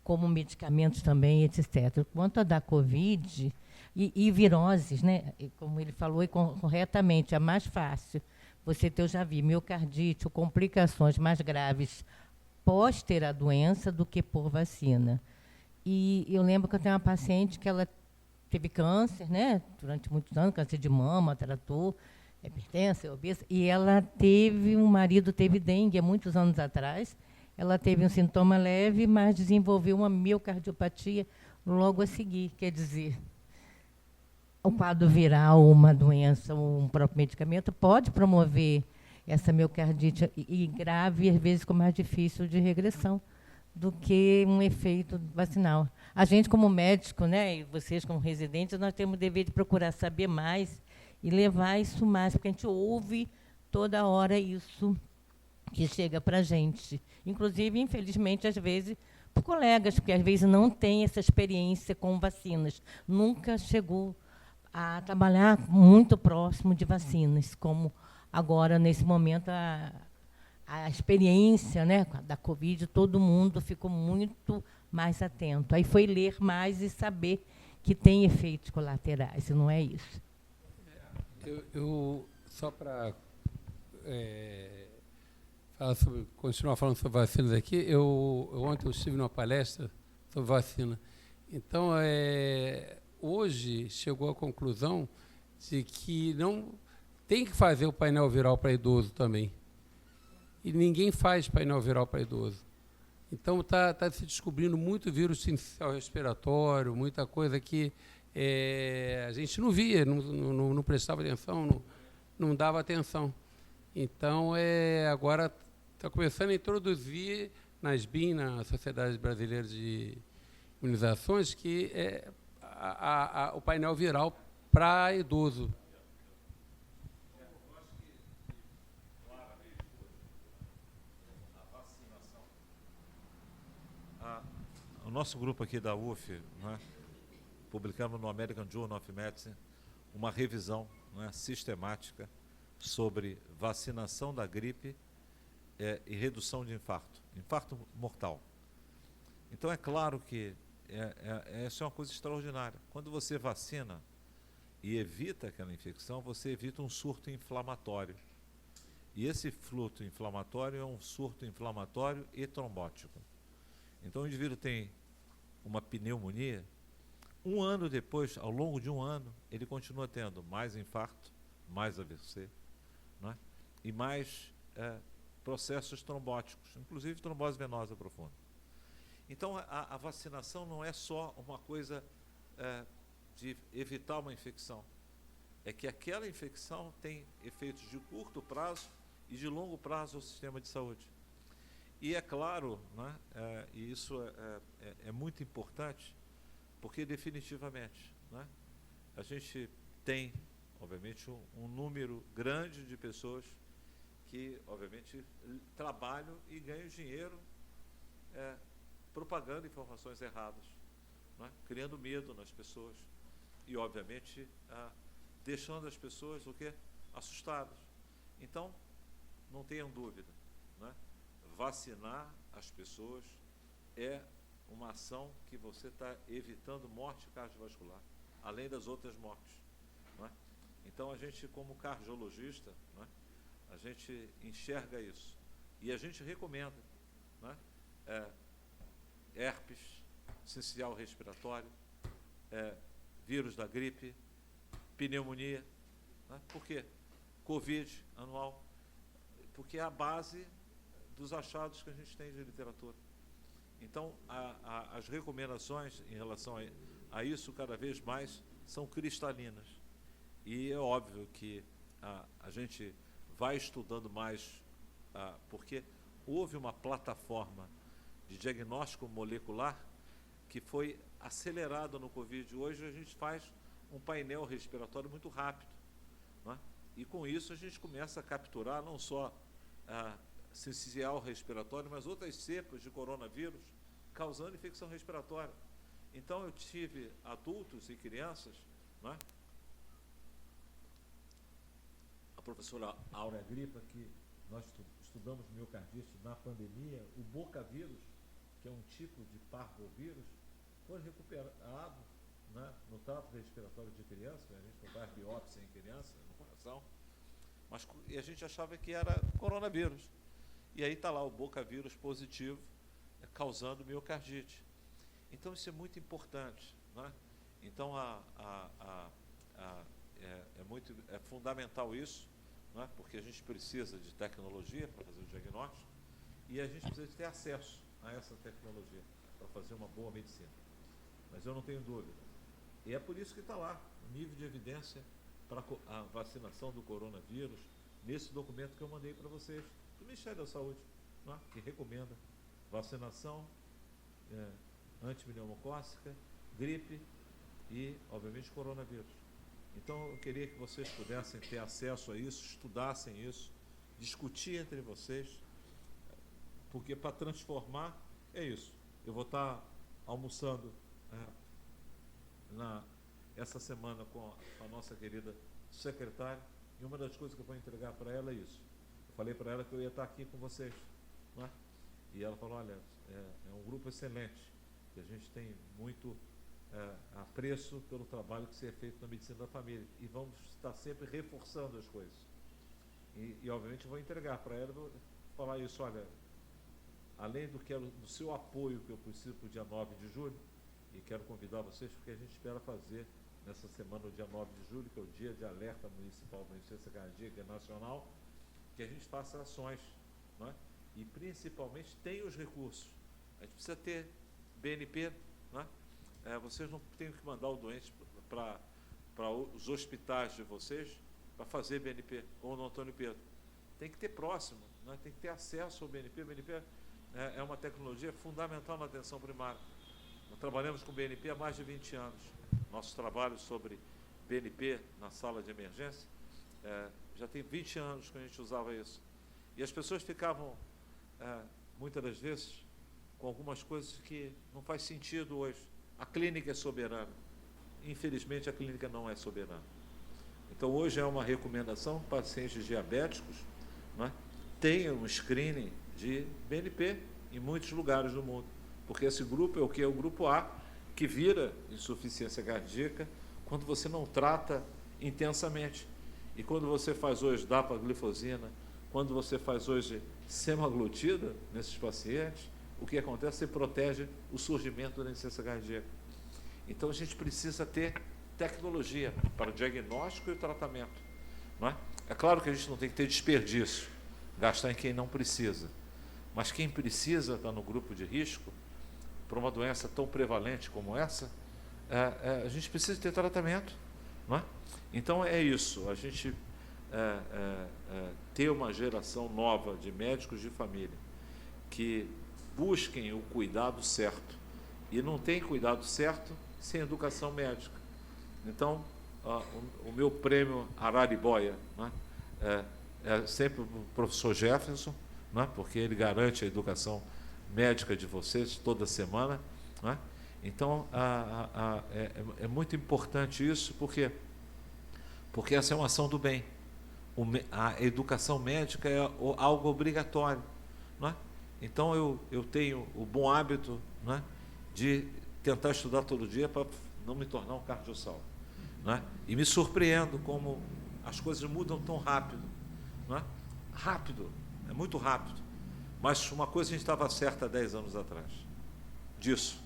como medicamentos também, etc. Quanto a da Covid e viroses, né, e como ele falou e corretamente, é mais fácil você ter, eu já vi, miocardite ou complicações mais graves pós ter a doença do que por vacina. E eu lembro que eu tenho uma paciente que ela teve câncer, né, durante muitos anos, câncer de mama, tratou, hipertensa, obesa, e ela teve, um marido teve dengue há muitos anos atrás, ela teve um sintoma leve, mas desenvolveu uma miocardiopatia logo a seguir, quer dizer, o quadro viral, uma doença, um próprio medicamento, pode promover essa miocardite e grave, às vezes, com mais difícil de regressão do que um efeito vacinal. A gente, como médico, né, e vocês, como residentes, nós temos o dever de procurar saber mais e levar isso mais, porque a gente ouve toda hora isso que chega para a gente. Inclusive, infelizmente, às vezes, por colegas, porque às vezes não têm essa experiência com vacinas. Nunca chegou a trabalhar muito próximo de vacinas, como agora, nesse momento, a experiência, né, da Covid, todo mundo ficou muito mais atento. Aí foi ler mais e saber que tem efeitos colaterais, e não é isso. Eu só para continuar falando sobre vacinas aqui, ontem eu estive numa palestra sobre vacina. Então, hoje chegou à conclusão de que não tem que fazer o painel viral para idoso também. E ninguém faz painel viral para idoso. Então, está se descobrindo muito vírus sincicial respiratório, muita coisa que a gente não via, não prestava atenção, não dava atenção. Então, agora está começando a introduzir na SBIM, na Sociedade Brasileira de Imunizações, que o painel viral para idoso. O nosso grupo aqui da UF, né, publicamos no American Journal of Medicine uma revisão, né, sistemática sobre vacinação da gripe e redução de infarto mortal. Então, é claro que essa é uma coisa extraordinária. Quando você vacina e evita aquela infecção, você evita um surto inflamatório. E esse surto inflamatório é um surto inflamatório e trombótico. Então, o indivíduo tem uma pneumonia, um ano depois, ao longo de um ano, ele continua tendo mais infarto, mais AVC, né, e mais processos trombóticos, inclusive trombose venosa profunda. Então, a vacinação não é só uma coisa de evitar uma infecção, é que aquela infecção tem efeitos de curto prazo e de longo prazo no sistema de saúde. E é claro, né, e isso é muito importante, porque definitivamente, né, a gente tem, obviamente, um número grande de pessoas que, obviamente, trabalham e ganham dinheiro propagando informações erradas, né, criando medo nas pessoas e, obviamente, deixando as pessoas o quê? Assustadas. Então, não tenham dúvida, né? Vacinar as pessoas é uma ação que você está evitando morte cardiovascular, além das outras mortes, não é? Então, a gente, como cardiologista, né, a gente enxerga isso. E a gente recomenda, né, herpes, sincicial respiratório, vírus da gripe, pneumonia. Né? Por quê? Covid anual. Porque é a base dos achados que a gente tem de literatura. Então, as recomendações em relação a isso, cada vez mais, são cristalinas. E é óbvio que a gente vai estudando mais, porque houve uma plataforma de diagnóstico molecular que foi acelerada no Covid. Hoje a gente faz um painel respiratório muito rápido, né? E com isso a gente começa a capturar não só sincicial respiratório, mas outras cepas de coronavírus causando infecção respiratória. Então eu tive adultos e crianças, né? A professora Áurea Gripa, que nós estudamos miocardite na pandemia, o bocavírus, que é um tipo de parvovírus, foi recuperado, né, no trato respiratório de criança, a gente não faz biópsia em criança, no coração, e a gente achava que era coronavírus. E aí está lá o bocavírus positivo, causando miocardite. Então isso é muito importante, né? Então é fundamental isso, né? Porque a gente precisa de tecnologia para fazer o diagnóstico e a gente precisa de ter acesso a essa tecnologia para fazer uma boa medicina. Mas eu não tenho dúvida. E é por isso que está lá o nível de evidência para a vacinação do coronavírus nesse documento que eu mandei para vocês, do Ministério da Saúde, né? Que recomenda vacinação antipneumocócica, gripe e, obviamente, coronavírus. Então, eu queria que vocês pudessem ter acesso a isso, estudassem isso, discutir entre vocês, porque para transformar é isso. Eu vou estar almoçando essa semana com a nossa querida secretária, e uma das coisas que eu vou entregar para ela é isso. Eu falei para ela que eu ia estar aqui com vocês, né? E ela falou, olha, é um grupo excelente, que a gente tem muito apreço pelo trabalho que se é feito na medicina da família, e vamos estar sempre reforçando as coisas. E obviamente, vou entregar para ela, vou falar isso, olha, além do seu apoio que eu preciso para o dia 9 de julho, e quero convidar vocês, porque a gente espera fazer nessa semana, o dia 9 de julho, que é o dia de alerta municipal da insuficiência cardíaca nacional, que a gente faça ações, não é? E principalmente tem os recursos. A gente precisa ter BNP, né? Vocês não têm que mandar o doente para os hospitais de vocês para fazer BNP, ou no Antônio Pedro. Tem que ter próximo, né? Tem que ter acesso ao BNP. O BNP é uma tecnologia fundamental na atenção primária. Nós trabalhamos com BNP há mais de 20 anos. Nosso trabalho sobre BNP na sala de emergência já tem 20 anos que a gente usava isso. E as pessoas ficavam, muitas das vezes, com algumas coisas que não faz sentido hoje. A clínica é soberana. Infelizmente, a clínica não é soberana. Então, hoje é uma recomendação para pacientes diabéticos, né, tenham um screening de BNP em muitos lugares do mundo. Porque esse grupo é o que? É o grupo A, que vira insuficiência cardíaca quando você não trata intensamente. E quando você faz hoje dapaglifosina, quando você faz hoje semaglutida nesses pacientes, o que acontece? Você protege o surgimento da insuficiência cardíaca. Então, a gente precisa ter tecnologia para o diagnóstico e o tratamento, não é? É claro que a gente não tem que ter desperdício, gastar em quem não precisa. Mas quem precisa está no grupo de risco, para uma doença tão prevalente como essa, a gente precisa ter tratamento, não é? Então, é isso. A gente ter uma geração nova de médicos de família que busquem o cuidado certo. E não tem cuidado certo sem educação médica. Então, o meu prêmio Araribóia, né, é sempre o professor Jefferson, né, porque ele garante a educação médica de vocês toda semana. Né? Então, é muito importante isso, porque essa é uma ação do bem. A educação médica é algo obrigatório. Né? Então, eu tenho o bom hábito, né, de tentar estudar todo dia para não me tornar um cardiossal. né? E me surpreendo como as coisas mudam tão rápido, né? Rápido, é muito rápido. Mas uma coisa a gente estava certa há 10 anos atrás, disso.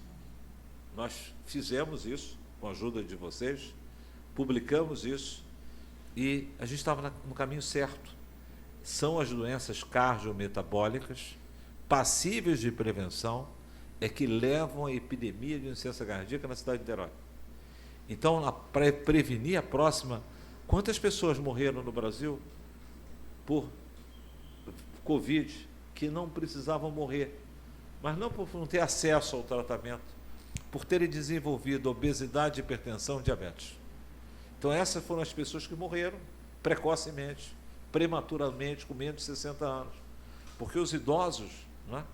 Nós fizemos isso, com a ajuda de vocês, publicamos isso, e a gente estava no caminho certo. São as doenças cardiometabólicas, passíveis de prevenção, é que levam à epidemia de insuficiência cardíaca na cidade de Niterói. Então, para prevenir a próxima, quantas pessoas morreram no Brasil por Covid, que não precisavam morrer, mas não por não ter acesso ao tratamento, por terem desenvolvido obesidade, hipertensão, diabetes. Então, essas foram as pessoas que morreram precocemente, prematuramente, com menos de 60 anos. Porque os idosos, né,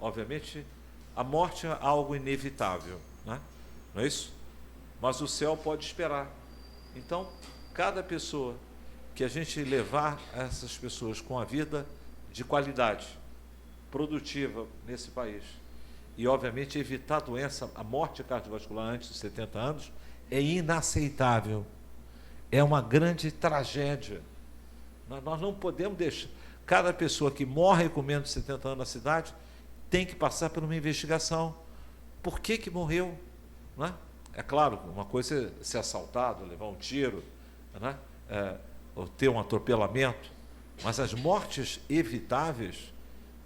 obviamente, a morte é algo inevitável, né? Não é isso? Mas o céu pode esperar. Então, cada pessoa que a gente levar essas pessoas com a vida de qualidade, produtiva nesse país, e, obviamente, evitar a doença, a morte cardiovascular antes de 70 anos, é inaceitável. É uma grande tragédia. Nós não podemos deixar. Cada pessoa que morre com menos de 70 anos na cidade tem que passar por uma investigação. Por que morreu? Não é? É claro, uma coisa é ser assaltado, levar um tiro, né? Ou ter um atropelamento, mas as mortes evitáveis,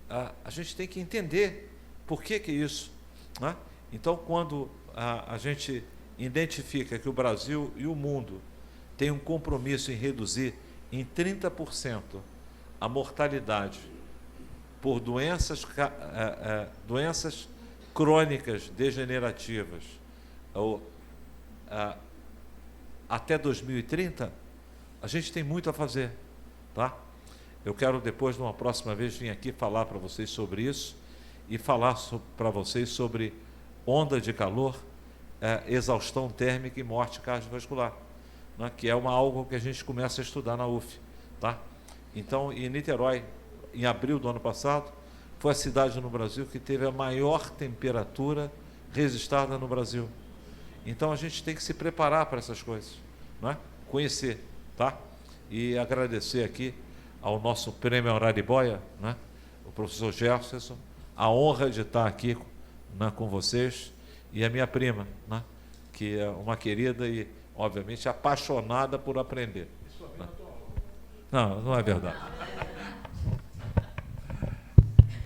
a gente tem que entender por que isso. Né? Então, quando a gente identifica que o Brasil e o mundo têm um compromisso em reduzir em 30% a mortalidade por doenças crônicas degenerativas até 2030, a gente tem muito a fazer, tá? Eu quero depois, numa próxima vez, vir aqui falar para vocês sobre isso e falar para vocês sobre onda de calor, exaustão térmica e morte cardiovascular, né? Que é algo que a gente começa a estudar na UF, tá? Então, em Niterói, em abril do ano passado, foi a cidade no Brasil que teve a maior temperatura registrada no Brasil. Então, a gente tem que se preparar para essas coisas, né? Conhecer, tá? E agradecer aqui ao nosso prêmio Araribóia, né? O professor Jefferson, a honra de estar aqui, né, com vocês, e a minha prima, né? Que é uma querida e, obviamente, apaixonada por aprender. Né? Não é verdade.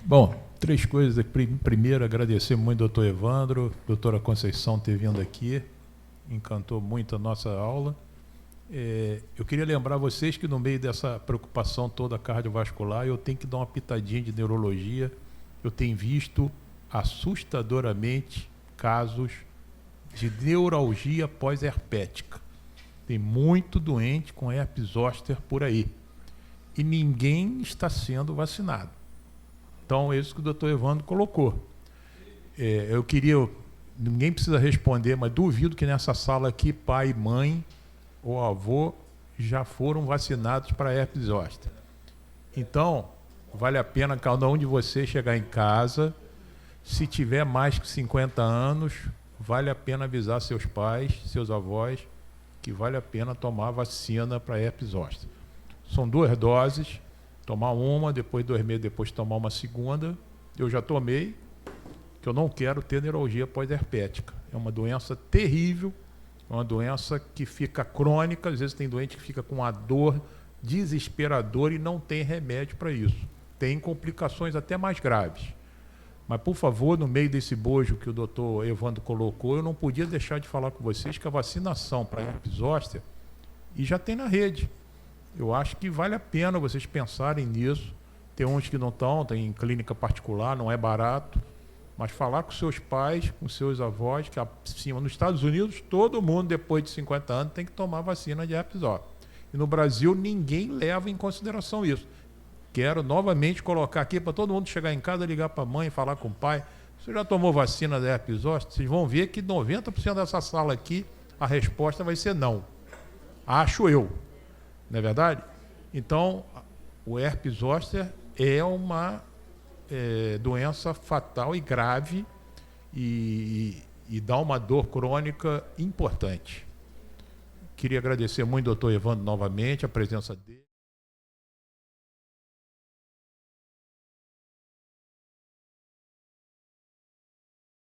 Bom, 3 coisas aqui. Primeiro, agradecer muito ao doutor Evandro, doutora Conceição ter vindo aqui, encantou muito a nossa aula. Eu queria lembrar vocês que no meio dessa preocupação toda cardiovascular, eu tenho que dar uma pitadinha de neurologia. Eu tenho visto assustadoramente casos de neuralgia pós-herpética. Tem muito doente com herpes zoster por aí. E ninguém está sendo vacinado. Então, é isso que o doutor Evandro colocou. Eu queria... Ninguém precisa responder, mas duvido que nessa sala aqui, pai, mãe ou avô já foram vacinados para herpes zoster. Então, vale a pena cada um de vocês chegar em casa. Se tiver mais que 50 anos, vale a pena avisar seus pais, seus avós, que vale a pena tomar a vacina para herpes zoster. São 2 doses, tomar uma, depois 2 meses depois tomar uma segunda. Eu já tomei, que eu não quero ter neuralgia pós-herpética. É uma doença terrível, é uma doença que fica crônica, às vezes tem doente que fica com uma dor desesperadora e não tem remédio para isso. Tem complicações até mais graves. Mas, por favor, no meio desse bojo que o doutor Evandro colocou, eu não podia deixar de falar com vocês que a vacinação para herpes zoster, e já tem na rede. Eu acho que vale a pena vocês pensarem nisso. Tem uns que não estão, tem em clínica particular, não é barato. Mas falar com seus pais, com seus avós, que acima nos Estados Unidos, todo mundo depois de 50 anos tem que tomar vacina de herpes zoster. E no Brasil ninguém leva em consideração isso. Quero novamente colocar aqui para todo mundo chegar em casa, ligar para a mãe, falar com o pai. Você já tomou vacina da herpes zoster? Vocês vão ver que 90% dessa sala aqui, a resposta vai ser não. Acho eu. Não é verdade? Então, o herpes zoster é uma doença fatal e grave e dá uma dor crônica importante. Queria agradecer muito ao doutor Evandro novamente, a presença dele.